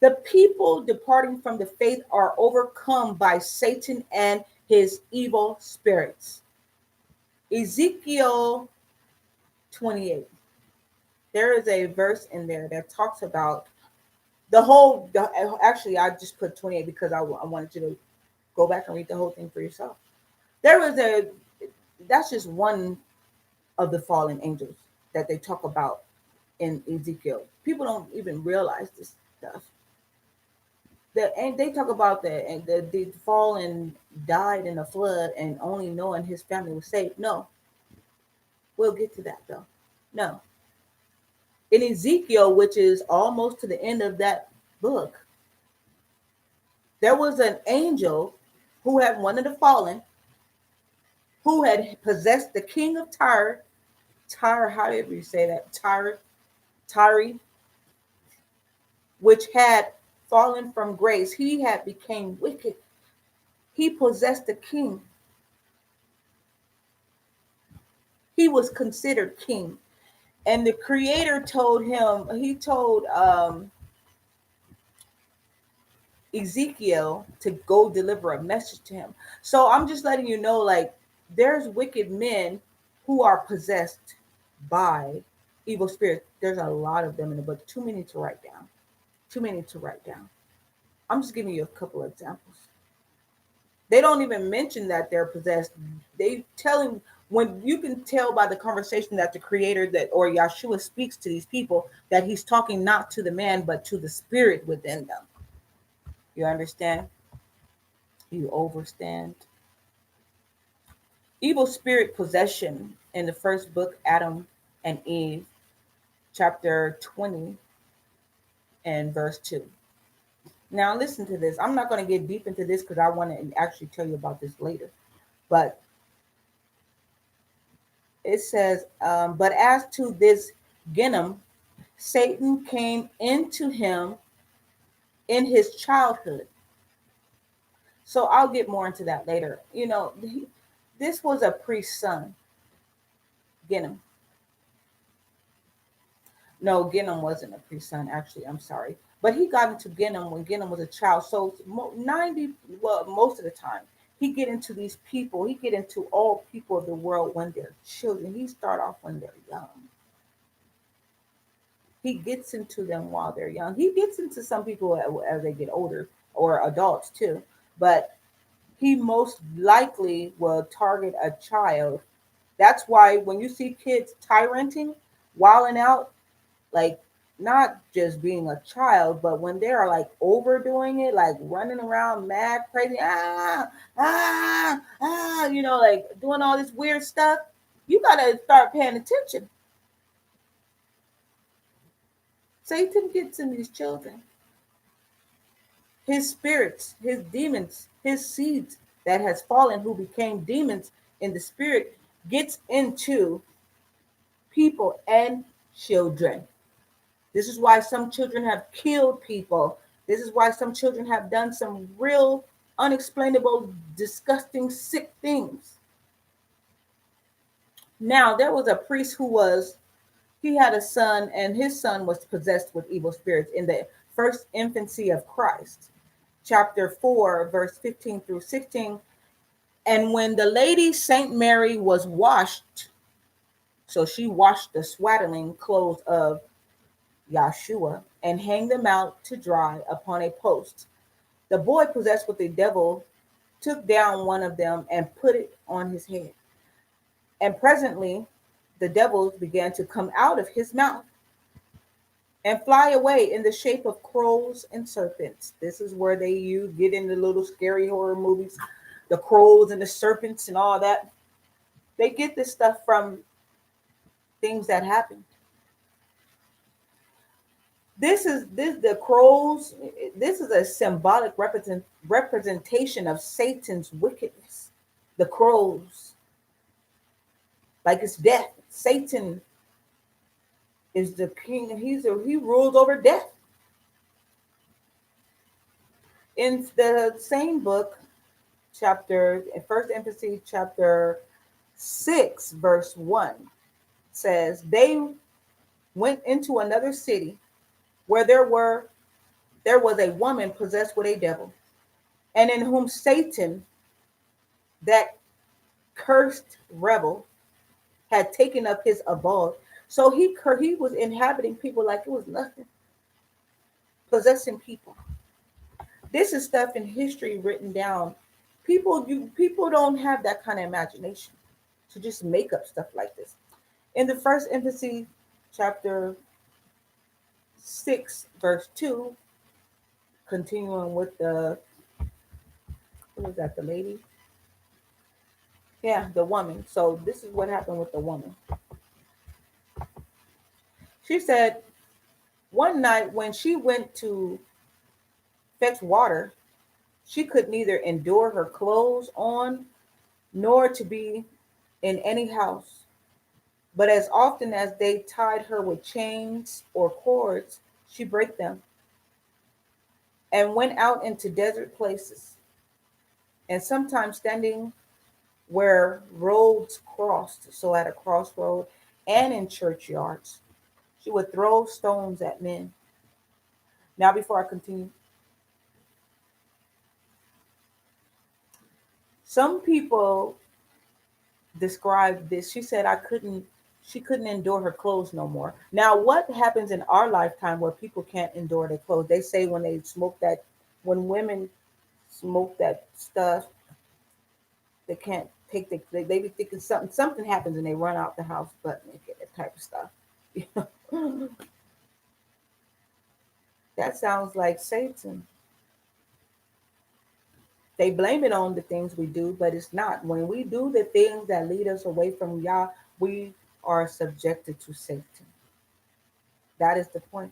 The people departing from the faith are overcome by Satan and his evil spirits. Ezekiel 28. There is a verse in there that talks about Actually, I just put 28 because I wanted you to go back and read the whole thing for yourself. There was a That's just one of the fallen angels that they talk about in Ezekiel. People don't even realize this stuff. And they talk about the fallen died in a flood and only knowing his family was saved. No, we'll get to that though. No, in Ezekiel, which is almost to the end of that book, there was an angel who had one of the fallen who had possessed the king of Tyre. Tyre, however you say that, Tyre, which had fallen from grace. He had became wicked. He possessed the king. He was considered king. And the creator told him, he told Ezekiel to go deliver a message to him. So I'm just letting you know, like, there's wicked men who are possessed by evil spirits. There's a lot of them in the book. Too many to write down. Too many to write down. I'm just giving you a couple of examples. They don't even mention that they're possessed. They tell him, when you can tell by the conversation that the creator that or Yahshua speaks to these people, that he's talking not to the man but to the spirit within them. You understand? You overstand. Evil spirit possession in the first book, Adam and Eve, chapter 20 and verse 2. Now listen to this. I'm not going to get deep into this because I want to actually tell you about this later. But it says, but as to this Genom, Satan came into him in his childhood. So I'll get more into that later. This was a priest's son, Genom. No, Genom wasn't a priest's son, actually. I'm sorry. But he got into Genom when Genom was a child. So 90, well, most of the time, he get into these people. He get into all people of the world when they're children. He start off when they're young. He gets into them while they're young. He gets into some people as they get older or adults too. But he most likely will target a child. That's why when you see kids tyranting, wilding out, like not just being a child, but when they are like overdoing it, like running around mad, crazy, like doing all this weird stuff, you gotta start paying attention. Satan gets in these children, his spirits, his demons, his seeds that has fallen, who became demons in the spirit, gets into people and children. This is why some children have killed people. This is why some children have done some real unexplainable, disgusting, sick things. Now, there was a priest he had a son, and his son was possessed with evil spirits in the first infancy of Christ. Chapter 4, verse 15 through 16. And when the lady Saint Mary was washed, so she washed the swaddling clothes of Yahshua and hanged them out to dry upon a post. The boy possessed with the devil took down one of them and put it on his head. And presently the devils began to come out of his mouth and fly away in the shape of crows and serpents. This is where you get in the little scary horror movies, the crows and the serpents and all that. They get this stuff from things that happen. The crows. This is a symbolic representation of Satan's wickedness. The crows, like it's death. Satan is the king. He rules over death. In the same book, first infancy, chapter 6, verse 1 says, they went into another city where there was a woman possessed with a devil, and in whom Satan, that cursed rebel, had taken up his abode. So he was inhabiting people like it was nothing. possessing people. This is stuff in history written down. People don't have that kind of imagination to just make up stuff like this. In the first infancy, chapter 6, verse 2, continuing with the, who was that, the lady? Yeah, the woman. So this is what happened with the woman. She said one night when she went to fetch water, she could neither endure her clothes on nor to be in any house. But as often as they tied her with chains or cords, she brake them and went out into desert places, and sometimes standing where roads crossed, so at a crossroad and in churchyards, she would throw stones at men. Now, before I continue, some people described this. She said she couldn't endure her clothes no more. Now, what happens in our lifetime where people can't endure their clothes? They say when they smoke that, when women smoke that stuff, they can't take they be thinking something happens and they run out the house butt naked, that type of stuff. You know? That sounds like Satan. They blame it on the things we do, but it's not. When we do the things that lead us away from Yah, we are subjected to Satan. That is the point.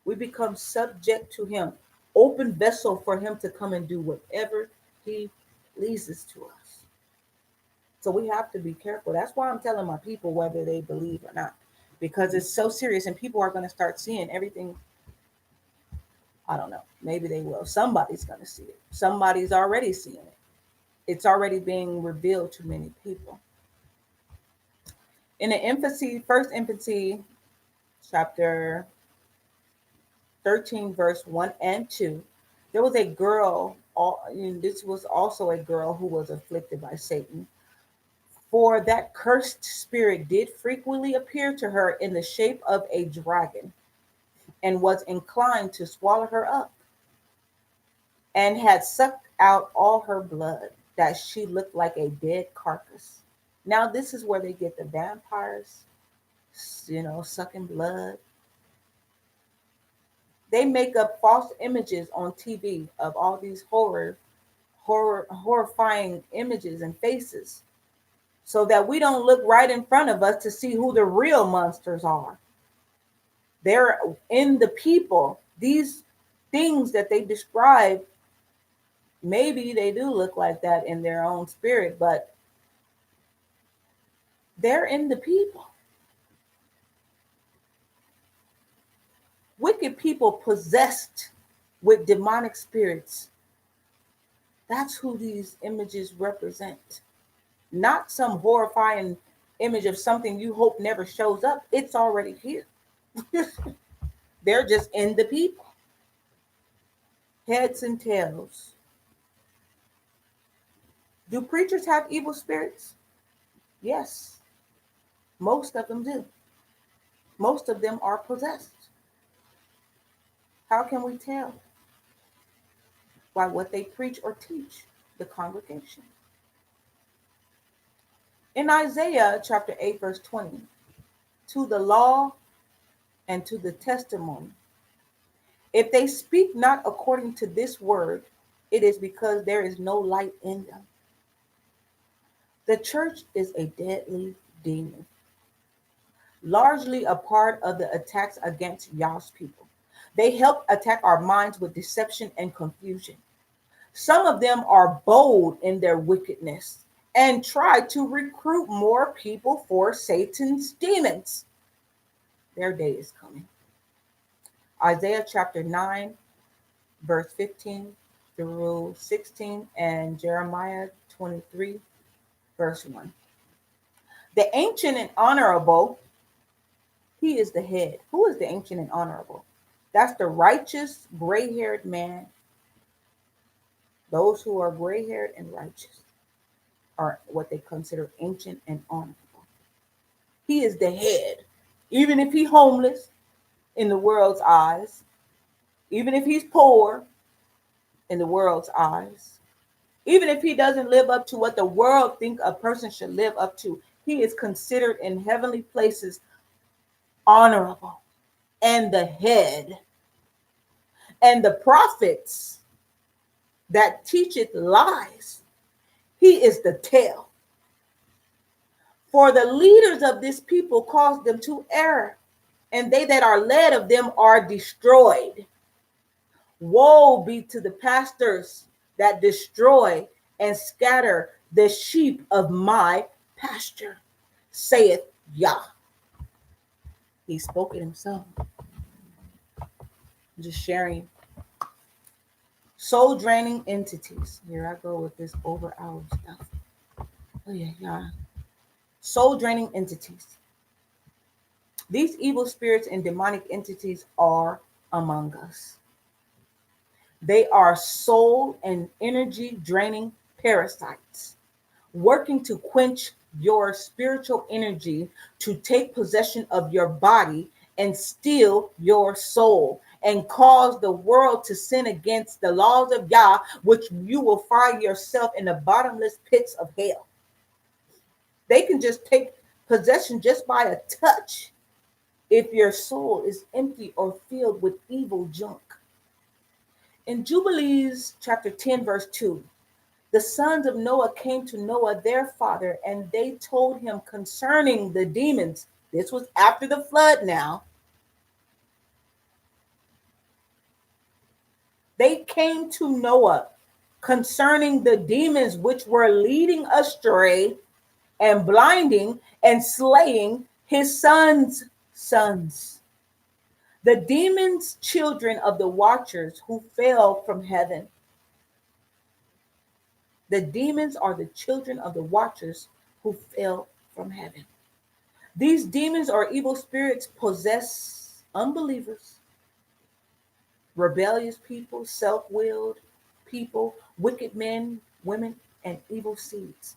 We become subject to him, open vessel for him to come and do whatever he pleases to us. So we have to be careful. That's why I'm telling my people whether they believe or not, because it's so serious and people are going to start seeing everything. I don't know. Maybe they will. Somebody's going to see it. Somebody's already seeing it. It's already being revealed to many people. In the infancy, first infancy, chapter 13, verse 1 and 2, there was a girl, this was also a girl who was afflicted by Satan. For that cursed spirit did frequently appear to her in the shape of a dragon, and was inclined to swallow her up, and had sucked out all her blood, that she looked like a dead carcass. Now, this is where they get the vampires, sucking blood. They make up false images on TV of all these horrifying images and faces, so that we don't look right in front of us to see who the real monsters are. They're in the people. These things that they describe, maybe they do look like that in their own spirit, but they're in the people. Wicked people possessed with demonic spirits. That's who these images represent. Not some horrifying image of something you hope never shows up. It's already here. They're just in the people. Heads and tails. Do preachers have evil spirits? Yes, most of them do. Most of them are possessed. How can we tell? By what they preach or teach the congregation. In Isaiah chapter 8, verse 20, to the law and to the testimony, if they speak not according to this word, it is because there is no light in them. The church is a deadly demon, largely a part of the attacks against Yah's people. They help attack our minds with deception and confusion. Some of them are bold in their wickedness and try to recruit more people for Satan's demons. Their day is coming. Isaiah chapter 9, verse 15 through 16, and Jeremiah 23, verse 1. The ancient and honorable, he is the head. Who is the ancient and honorable? That's the righteous, gray haired man. Those who are gray haired and righteous are what they consider ancient and honorable. He is the head. Even if he's homeless in the world's eyes, Even if he's poor in the world's eyes, even if he doesn't live up to what the world think a person should live up to, he is considered in heavenly places honorable and the head. And the prophets that teacheth lies, he is the tail. For the leaders of this people cause them to err, and they that are led of them are destroyed. Woe be to the pastors that destroy and scatter the sheep of my pasture, saith Yah. He spoke it himself. I'm just sharing. Soul draining entities. Here I go with this over our stuff. Oh yeah, yeah. Soul draining entities. These evil spirits and demonic entities are among us. They are soul and energy draining parasites, working to quench your spiritual energy, to take possession of your body and steal your soul and cause the world to sin against the laws of Yah, which you will find yourself in the bottomless pits of hell. They can just take possession just by a touch if your soul is empty or filled with evil junk. In Jubilees chapter 10, verse 2, the sons of Noah came to Noah, their father, and they told him concerning the demons. This was after the flood now. They came to Noah concerning the demons which were leading astray and blinding and slaying his sons' sons. The demons, children of the watchers who fell from heaven. The demons are the children of the watchers who fell from heaven. These demons or evil spirits possess unbelievers, rebellious people, self-willed people, wicked men, women, and evil seeds.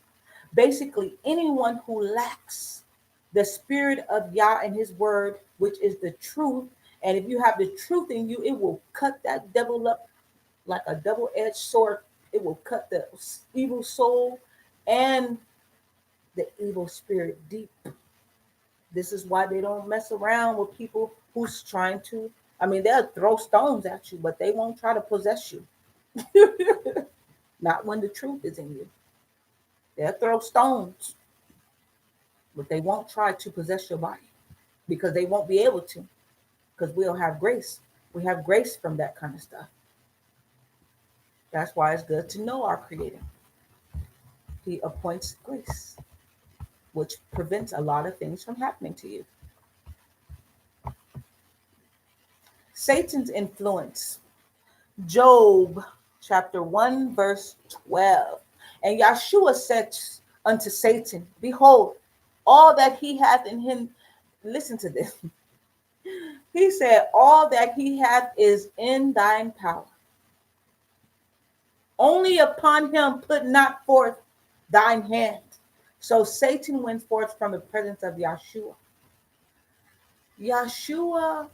Basically, anyone who lacks the spirit of Yah and his word, which is the truth. And if you have the truth in you, it will cut that devil up like a double-edged sword. It will cut the evil soul and the evil spirit deep. This is why they don't mess around with people who's trying to. I mean, they'll throw stones at you, but they won't try to possess you. Not when the truth is in you. They'll throw stones, but they won't try to possess your body because they won't be able to, because we'll have grace. We have grace from that kind of stuff. That's why it's good to know our Creator. He appoints grace, which prevents a lot of things from happening to you. Satan's influence. Job chapter 1, verse 12. And Yahshua said unto Satan, behold, all that he hath in him, listen to this. He said, all that he hath is in thine power. Only upon him put not forth thine hand. So Satan went forth from the presence of Yahshua. Yahshua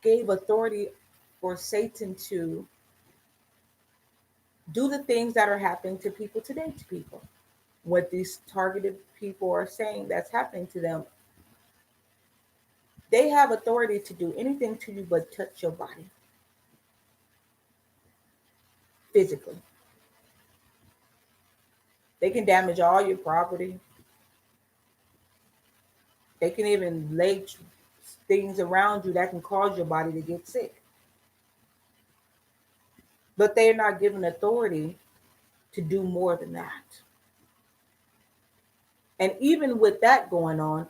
gave authority for Satan to do the things that are happening to people today, to people. What these targeted people are saying that's happening to them. They have authority to do anything to you but touch your body physically. They can damage all your property. They can even lay things around you that can cause your body to get sick. But they're not given authority to do more than that. And even with that going on,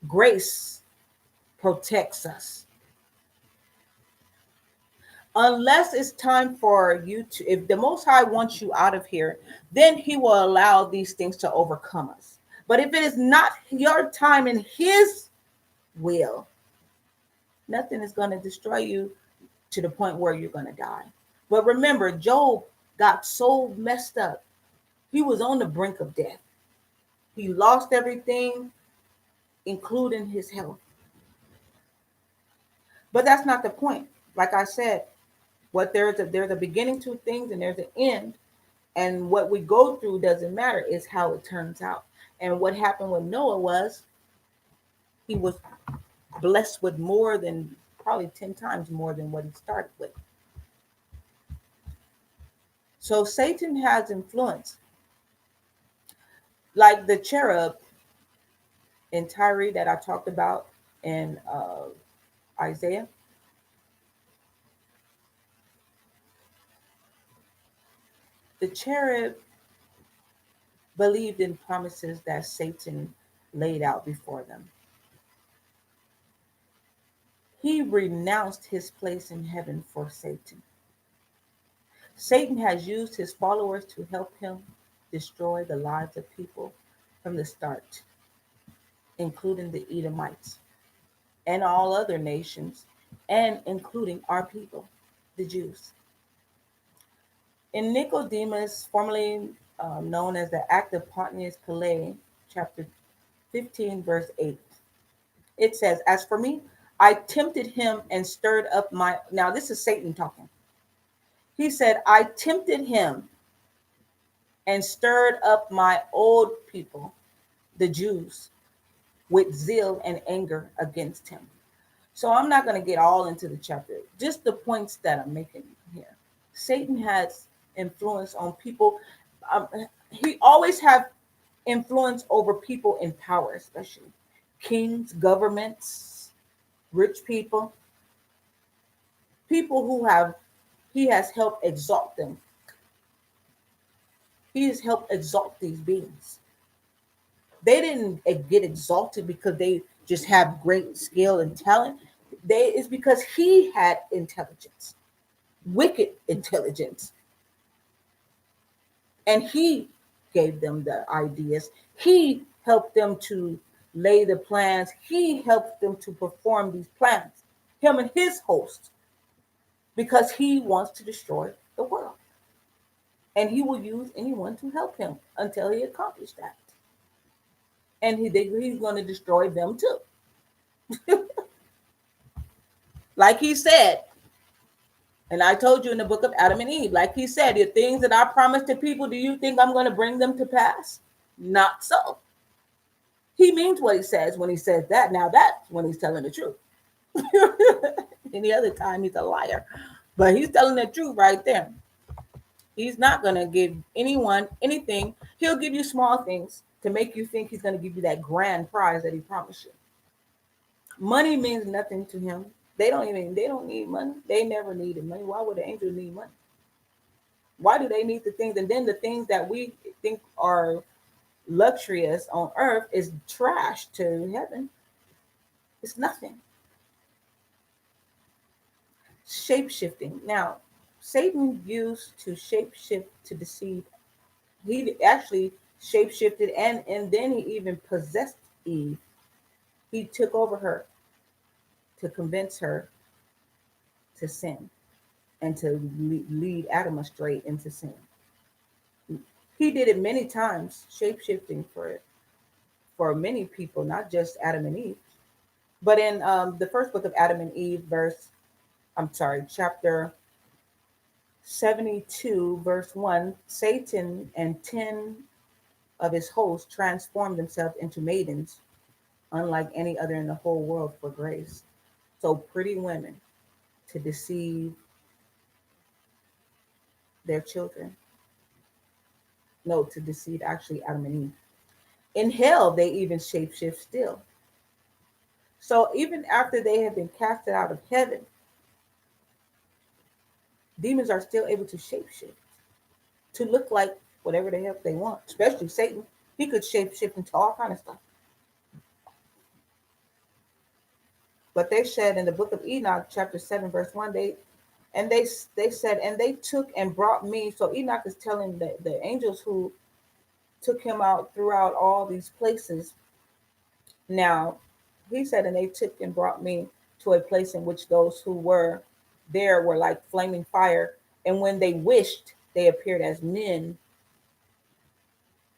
grace protects us. Unless it's time for you to, if the Most High wants you out of here, then he will allow these things to overcome us. But if it is not your time in his will, nothing is going to destroy you to the point where you're going to die. But remember, Job got so messed up. He was on the brink of death. He lost everything, including his health. But that's not the point. Like I said, what there's a beginning to things and there's an end. And what we go through doesn't matter, it's how it turns out. And what happened with Noah was he was blessed with more than probably 10 times more than what he started with. So Satan has influence. Like the cherub in Tyre that I talked about in Isaiah, the cherub believed in promises that Satan laid out before them. He renounced his place in heaven for Satan. Satan has used his followers to help him destroy the lives of people from the start, including the Edomites and all other nations, and including our people, the Jews. In Nicodemus, formerly known as the Act of Pontius Pilate, chapter 15, verse 8, it says, "As for me, I tempted him and stirred up my." Now, this is Satan talking. He said, "I tempted him and stirred up my old people, the Jews, with zeal and anger against him." So I'm not going to get all into the chapter, just the points that I'm making here. Satan has influence on people. Um, he always have influence over people in power, especially kings, governments, rich people, people who have he has helped exalt them. He has helped exalt these beings. They didn't get exalted because they just have great skill and talent. It's because he had intelligence, wicked intelligence, and he gave them the ideas. He helped them to lay the plans. He helped them to perform these plans. Him and his host, because he wants to destroy the world, and he will use anyone to help him until he accomplishes that. And he's going to destroy them too. Like he said, and I told you in the book of Adam and Eve, like he said, the things that I promised to people, do you think I'm going to bring them to pass? Not so. He means what he says when he says that. Now that's when he's telling the truth. Any other time, he's a liar. But he's telling the truth right there. He's not going to give anyone anything. He'll give you small things to make you think he's going to give you that grand prize that he promised you. Money means nothing to him. They don't need money. They never needed money. Why would the angels need money? Why do they need the things? And then the things that we think are luxurious on earth is trash to heaven. It's nothing. Shape shifting. Now, Satan used to shape shift to deceive. He actually shape shifted and then he even possessed Eve. He took over her to convince her to sin and to lead Adam astray into sin. He did it many times, shape shifting for many people, not just Adam and Eve. But in the first book of Adam and Eve, chapter 72, verse 1, Satan and 10 of his hosts transformed themselves into maidens, unlike any other in the whole world for grace. So pretty women to deceive their children. No, to deceive actually Adam and Eve. In hell, they even shapeshift still. So even after they have been casted out of heaven, demons are still able to shapeshift to look like whatever the hell they want, especially Satan. He could shapeshift into all kind of stuff. But they said in the book of Enoch, chapter 7, verse 1, they said, and they took and brought me. So Enoch is telling the angels who took him out throughout all these places. Now, he said, and they took and brought me to a place in which those who were there were like flaming fire. And when they wished, they appeared as men.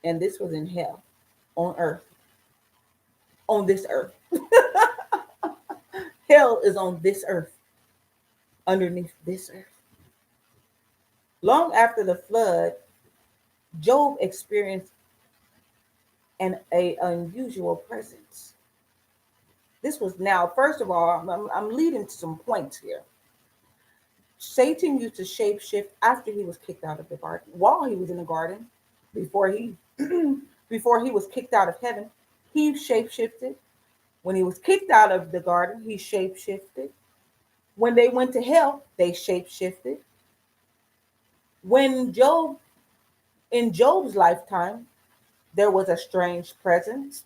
And this was in hell, on earth, on this earth. Hell is on this earth, underneath this earth. Long after the flood, Job experienced an unusual presence. This was now, first of all, I'm leading to some points here. Satan used to shapeshift after he was kicked out of the garden. While he was in the garden, before he before he was kicked out of heaven, he shapeshifted. When he was kicked out of the garden, he shapeshifted. When they went to hell, they shapeshifted. When Job in Job's lifetime, there was a strange presence.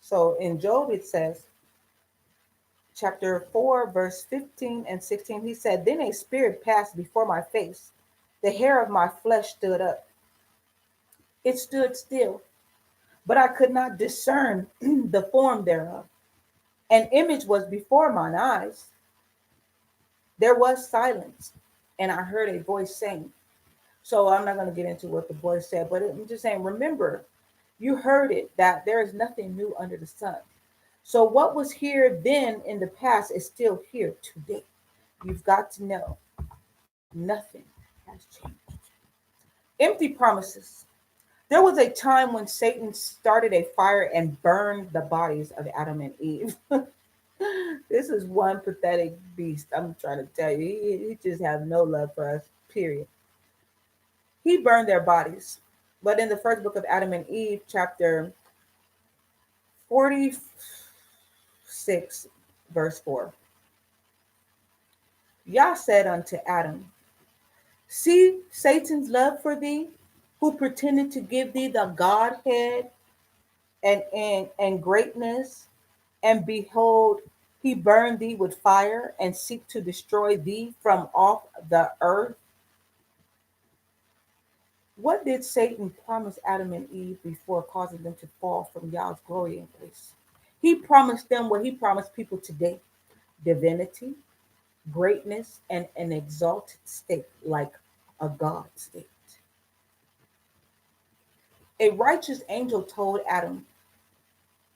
So in Job it says, chapter 4, verse 15 and 16, he said, "Then a spirit passed before my face. The hair of my flesh stood up. It stood still, but I could not discern the form thereof. An image was before mine eyes. There was silence, and I heard a voice saying." So I'm not going to get into what the voice said, but I'm just saying, remember, you heard it, that there is nothing new under the sun. So what was here then in the past is still here today. You've got to know nothing has changed. Empty promises. There was a time when Satan started a fire and burned the bodies of Adam and Eve. This is one pathetic beast. I'm trying to tell you, he just has no love for us, period. He burned their bodies. But in the first book of Adam and Eve, chapter 46, verse 4, Yah said unto Adam, "See Satan's love for thee, who pretended to give thee the Godhead and greatness, and behold, he burned thee with fire and seek to destroy thee from off the earth." What did Satan promise Adam and Eve before causing them to fall from Yah's glory and grace? He promised them what he promised people today: divinity, greatness, and an exalted state like a God state. A righteous angel told Adam,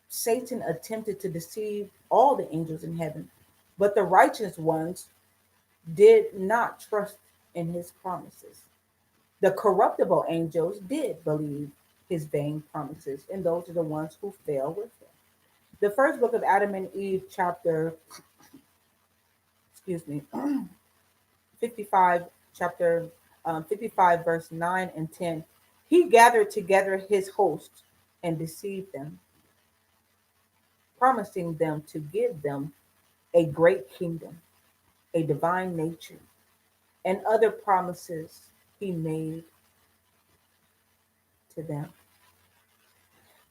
Satan attempted to deceive all the angels in heaven, but the righteous ones did not trust in his promises. The corruptible angels did believe his vain promises, and those are the ones who fell with him. The first book of Adam and Eve, chapter, excuse me, 55, chapter 55, verse 9 and 10, he gathered together his hosts and deceived them, promising them to give them a great kingdom, a divine nature, and other promises he made to them.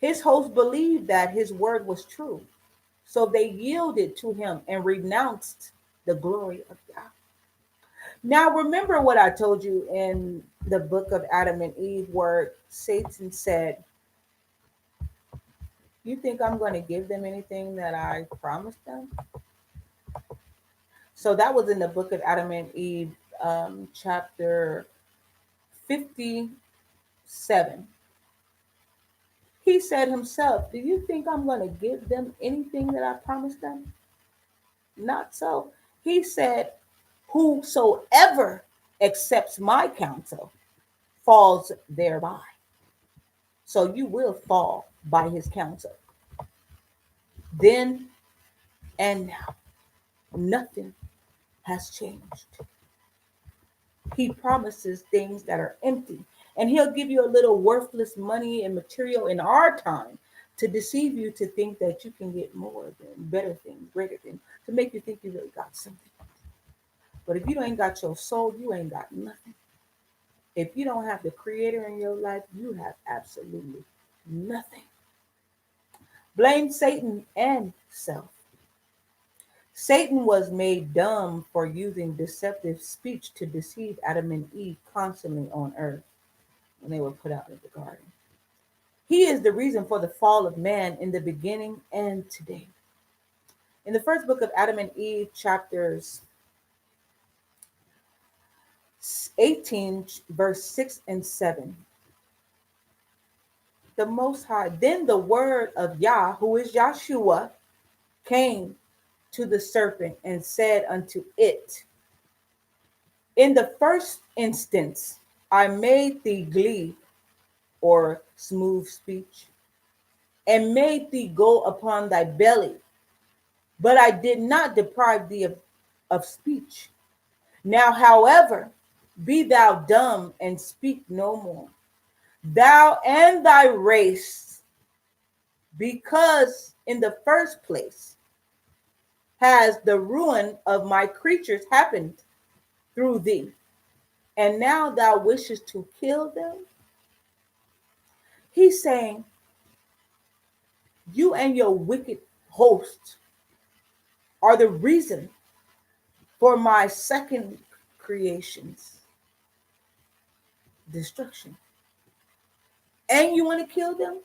His hosts believed that his word was true, so they yielded to him and renounced the glory of God. Now, remember what I told you in the book of Adam and Eve, where Satan said, "You think I'm going to give them anything that I promised them?" So that was in the book of Adam and Eve, chapter 57. He said himself, "Do you think I'm going to give them anything that I promised them? Not so." He said, "Whosoever accepts my counsel falls thereby." So you will fall by his counsel. Then and now, nothing has changed. He promises things that are empty, and he'll give you a little worthless money and material in our time to deceive you to think that you can get more than better things, greater things, to make you think you really got something. But if you ain't got your soul, you ain't got nothing. If you don't have the creator in your life, you have absolutely nothing. Blame Satan and self. Satan was made dumb for using deceptive speech to deceive Adam and Eve constantly on earth when they were put out of the garden. He is the reason for the fall of man in the beginning and today. In the first book of Adam and Eve, chapters 18, verse 6 and 7, the Most High, then the word of Yah, who is Yahshua, came to the serpent and said unto it, in the first instance, I made thee glib or smooth speech, and made thee go upon thy belly, but I did not deprive thee of speech. Now, however, be thou dumb and speak no more, thou and thy race, because in the first place has the ruin of my creatures happened through thee, and now thou wishest to kill them. He's saying, you and your wicked host are the reason for my second creation's destruction. And you want to kill them?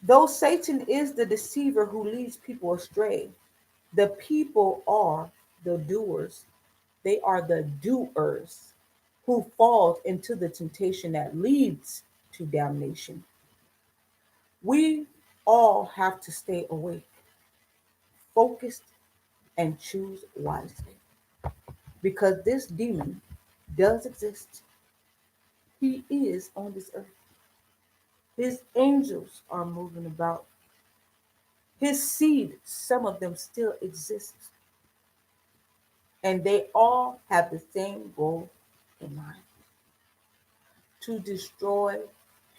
Though Satan is the deceiver who leads people astray, the people are the doers. They are the doers who falls into the temptation that leads to damnation. We all have to stay awake, focused, and choose wisely. Because this demon does exist. He is on this earth. His angels are moving about. His seed, some of them still exist. And they all have the same goal in mind: to destroy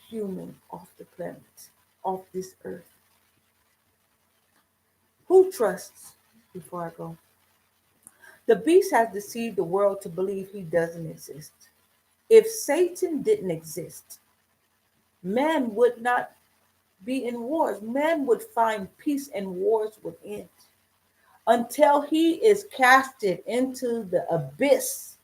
human off the planet, off this earth. Who trusts, before I go? The beast has deceived the world to believe he doesn't exist. If Satan didn't exist, man would not be in wars. Man would find peace and wars would end. Until he is casted into the abyss,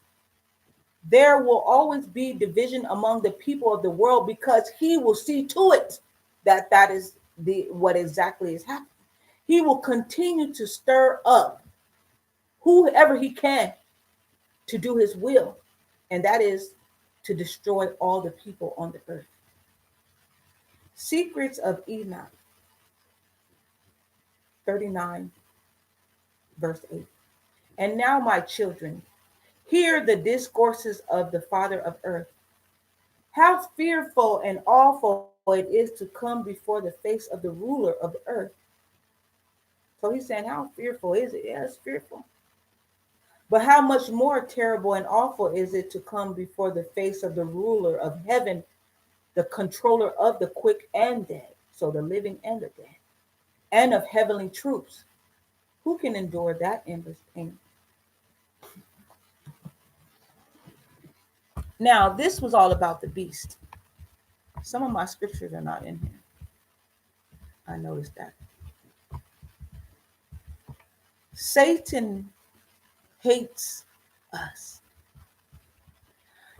there will always be division among the people of the world, because he will see to it that that is the what exactly is happening. He will continue to stir up whoever he can to do his will, and that is to destroy all the people on the earth. Secrets of Enoch 39, verse 8. And now, my children, hear the discourses of the Father of earth. How fearful and awful it is to come before the face of the ruler of the earth. So he's saying, how fearful is it? Yeah, it's fearful. But how much more terrible and awful is it to come before the face of the ruler of heaven, the controller of the quick and dead, so the living and the dead, and of heavenly troops? Who can endure that endless pain? Now, this was all about the beast. Some of my scriptures are not in here. I noticed that. Satan hates us.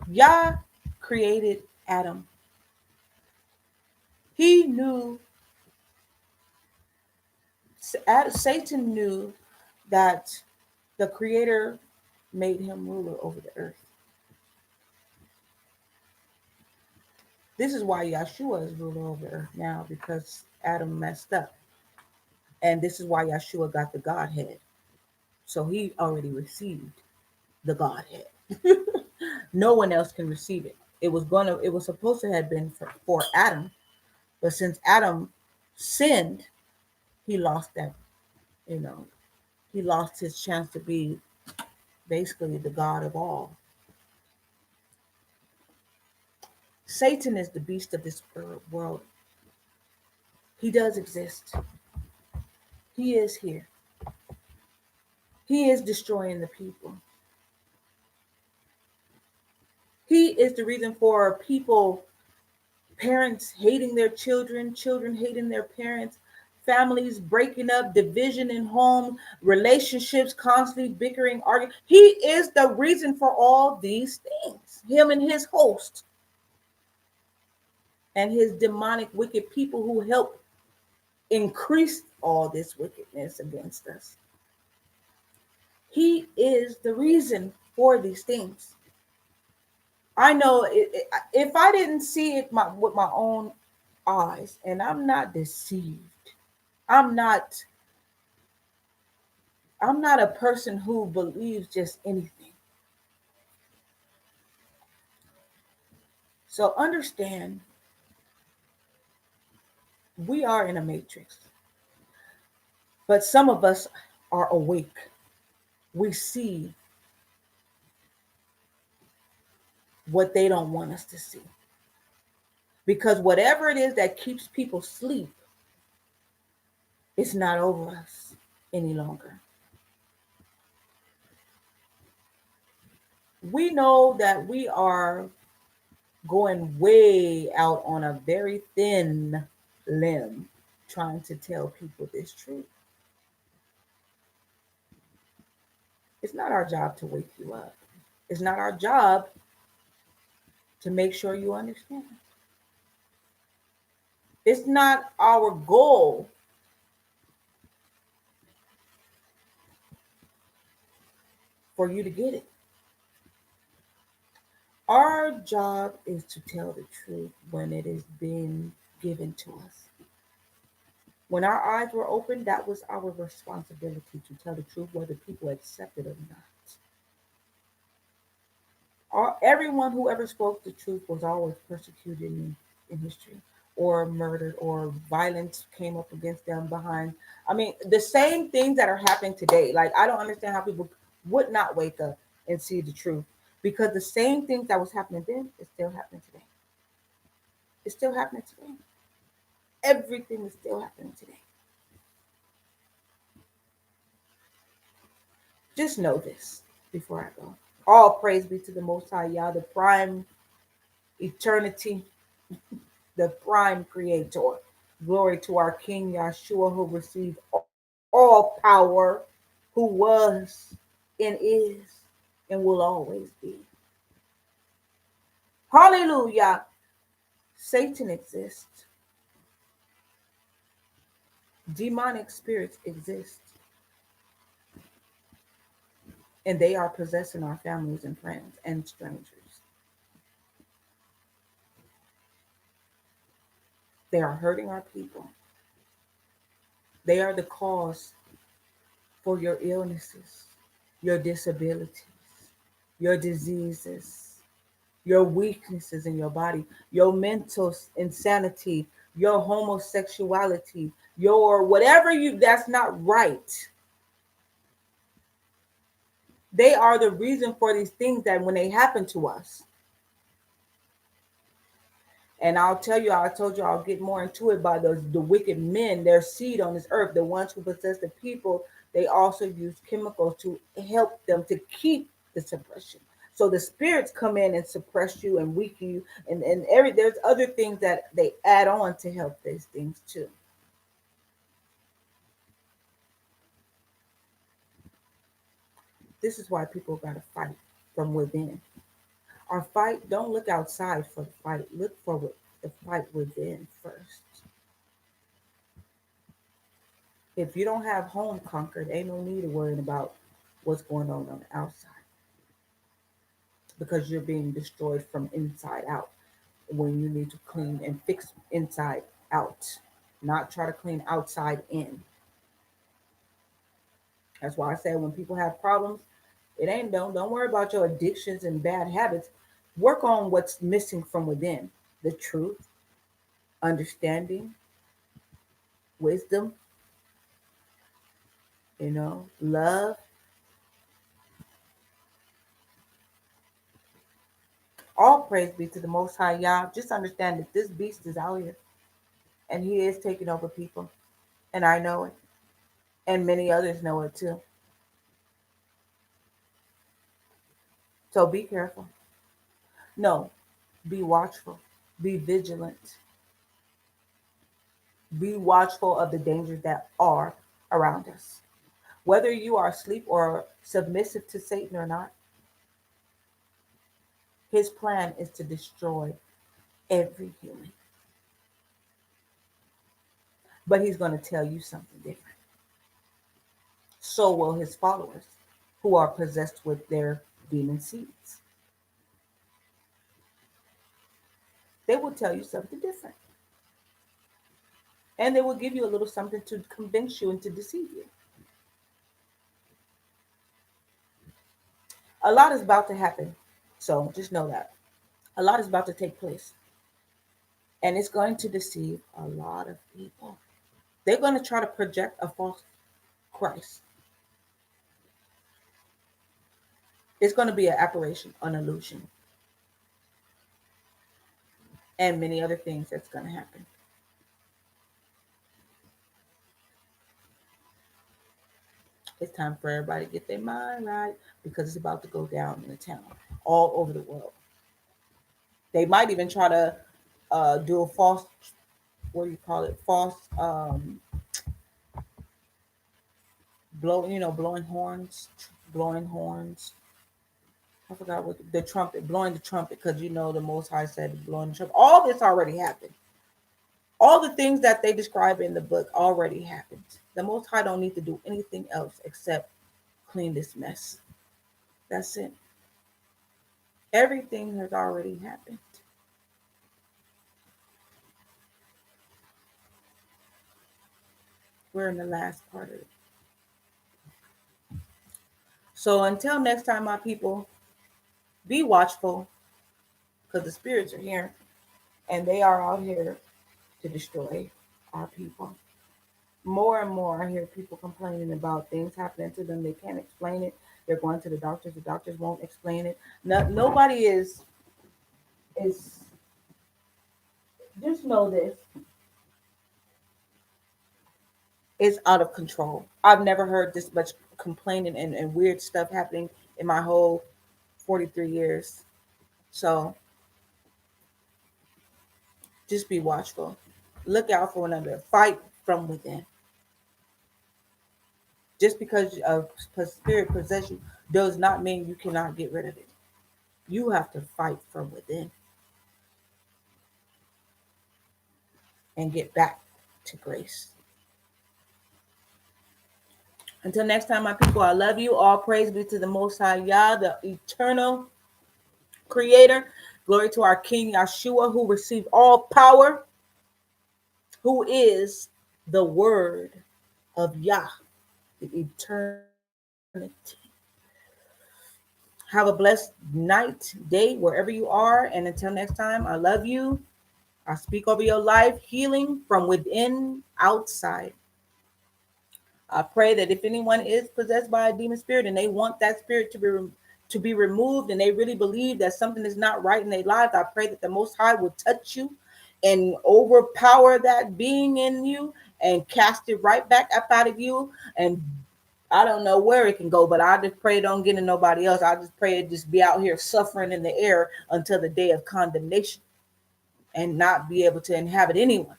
Yah created Adam. He knew, Satan knew that the Creator made him ruler over the earth. This is why Yeshua is ruler over the earth now, because Adam messed up. And this is why Yeshua got the Godhead. So he already received the Godhead. No one else can receive it. It was supposed to have been for Adam, but since Adam sinned, he lost that, you know, he lost his chance to be basically the God of all. Satan is the beast of this world. He does exist. He is here. He is destroying the people. He is the reason for people, parents hating their children, children hating their parents, families breaking up, division in home, relationships constantly bickering, arguing. He is the reason for all these things. Him and his host and his demonic wicked people who help increase all this wickedness against us. He is the reason for these things. I know if I didn't see it with my own eyes, and I'm not deceived, I'm not I'm not a person who believes just anything. So understand, we are in a matrix, but some of us are awake. We see what they don't want us to see. Because whatever it is that keeps people asleep, it's not over us any longer. We know that we are going way out on a very thin limb trying to tell people this truth. It's not our job to wake you up. It's not our job to make sure you understand. It's not our goal for you to get it. Our job is to tell the truth when it is being given to us. When our eyes were open, that was our responsibility to tell the truth, whether people accept it or not. Everyone who ever spoke the truth was always persecuted in history, or murdered, or violence came up against them behind. I mean, the same things that are happening today. Like, I don't understand how people would not wake up and see the truth, because the same things that was happening then is still happening today. It's still happening today. Everything is still happening today. Just know this before I go. All praise be to the Most High Yah, the prime eternity, the prime creator. Glory to our King Yahshua, who received all power, who was and is and will always be. Hallelujah. Satan exists. Demonic spirits exist. And they are possessing our families and friends and strangers. They are hurting our people. They are the cause for your illnesses, your disabilities, your diseases, your weaknesses in your body, your mental insanity, your homosexuality, your whatever you that's not right. They are the reason for these things that when they happen to us. And I'll tell you, I told you I'll get more into it by the wicked men, their seed on this earth, the ones who possess the people. They also use chemicals to help them to keep the suppression. So the spirits come in and suppress you and weaken you, and there's other things that they add on to help these things too. This is why people gotta fight from within. Our fight, don't look outside for the fight. Look for the fight within first. If you don't have home conquered, ain't no need of worrying about what's going on the outside, because you're being destroyed from inside out when you need to clean and fix inside out, not try to clean outside in. That's why I say when people have problems, it ain't don't worry about your addictions and bad habits. Work on what's missing from within: the truth, understanding, wisdom, love. All praise be to the Most High Yah. Just understand that this beast is out here and he is taking over people. And I know it. And many others know it too. So be careful. No, be watchful. Be vigilant. Be watchful of the dangers that are around us. Whether you are asleep or submissive to Satan or not, his plan is to destroy every human. But he's going to tell you something different. So will his followers who are possessed with their demon seeds. They will tell you something different. And they will give you a little something to convince you and to deceive you. A lot is about to happen. So just know that. A lot is about to take place. And it's going to deceive a lot of people. They're going to try to project a false Christ. It's going to be an apparition, an illusion, and many other things that's going to happen. It's time for everybody to get their mind right because it's about to go down in the town all over the world. They might even try to do a false, what do you call it? False blowing horns. I forgot what the trumpet, blowing the trumpet, because the Most High said blowing the trumpet. All this already happened. All the things that they describe in the book already happened. The Most High don't need to do anything else except clean this mess. That's it. Everything has already happened. We're in the last part of it. So until next time, my people, be watchful because the spirits are here and they are out here to destroy our people. More and more, I hear people complaining about things happening to them. They can't explain it. They're going to the doctors. The doctors won't explain it. No, nobody is. Just know this: it's out of control. I've never heard this much complaining and weird stuff happening in my whole 43 years. So just be watchful. Look out for one another. Fight from within. Just because a spirit possesses you does not mean you cannot get rid of it. You have to fight from within and get back to grace. Until next time, my people, I love you. All praise be to the Most High Yah, the eternal creator. Glory to our King Yeshua, who received all power, who is the word of Yah, the eternity. Have a blessed night, day, wherever you are. And until next time, I love you. I speak over your life, healing from within, outside. I pray that if anyone is possessed by a demon spirit and they want that spirit to be removed and they really believe that something is not right in their lives, I pray that the Most High will touch you and overpower that being in you and cast it right back up out of you. And I don't know where it can go, but I just pray it don't get to nobody else. I just pray it just be out here suffering in the air until the day of condemnation and not be able to inhabit anyone.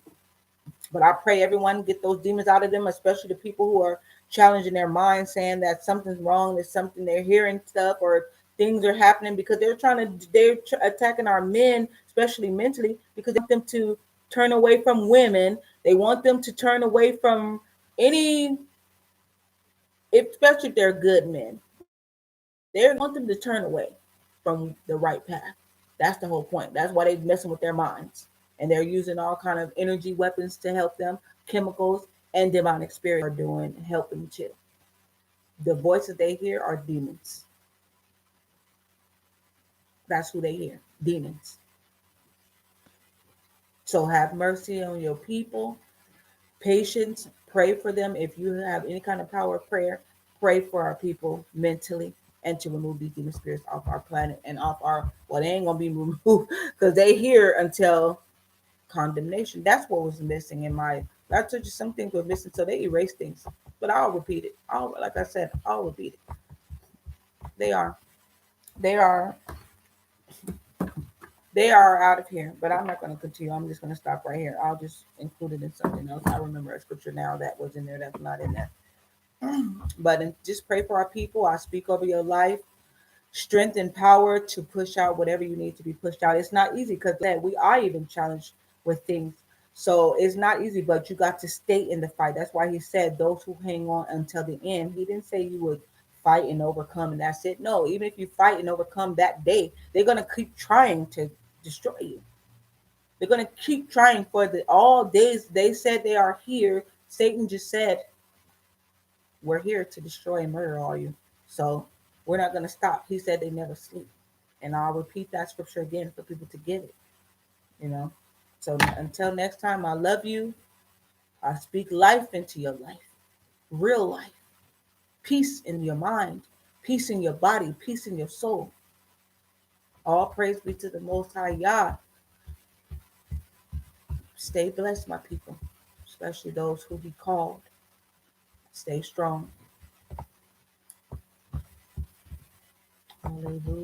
But I pray everyone get those demons out of them, especially the people who are challenging their mind, saying that something's wrong, there's something they're hearing stuff, or things are happening because they're attacking our men, especially mentally, because they want them to turn away from women. They want them to turn away from any, especially if they're good men. They want them to turn away from the right path. That's the whole point. That's why they're messing with their minds. And they're using all kind of energy weapons to help them, chemicals and demonic spirits are doing helping too. The voices they hear are demons. That's who they hear. Demons. So have mercy on your people. Patience. Pray for them. If you have any kind of power of prayer, pray for our people mentally and to remove these demon spirits off our planet and off our, well, they ain't gonna be removed because they here until condemnation. That's what was missing in my. I told you some things were missing, so they erase things. But I'll repeat it. Like I said, I'll repeat it. They are, they are, they are out of here. But I'm not going to continue. I'm just going to stop right here. I'll just include it in something else. I remember a scripture now that was in there that's not in there. But just pray for our people. I speak over your life. Strength and power to push out whatever you need to be pushed out. It's not easy because we are even challenged with things. So it's not easy, but you got to stay in the fight. That's why he said those who hang on until the end. He didn't say you would fight and overcome and that's it. No, even if you fight and overcome that day, they're going to keep trying to destroy you. They're going to keep trying for the all days they said they are here. Satan just said, we're here to destroy and murder all you. So We're not going to stop. He said they never sleep. And I'll repeat that scripture again for people to get it, you know. So until next time, I love you. I speak life into your life, real life, peace in your mind, peace in your body, peace in your soul. All praise be to the Most High Yah. Stay blessed, my people, especially those who be called. Stay strong. Hallelujah.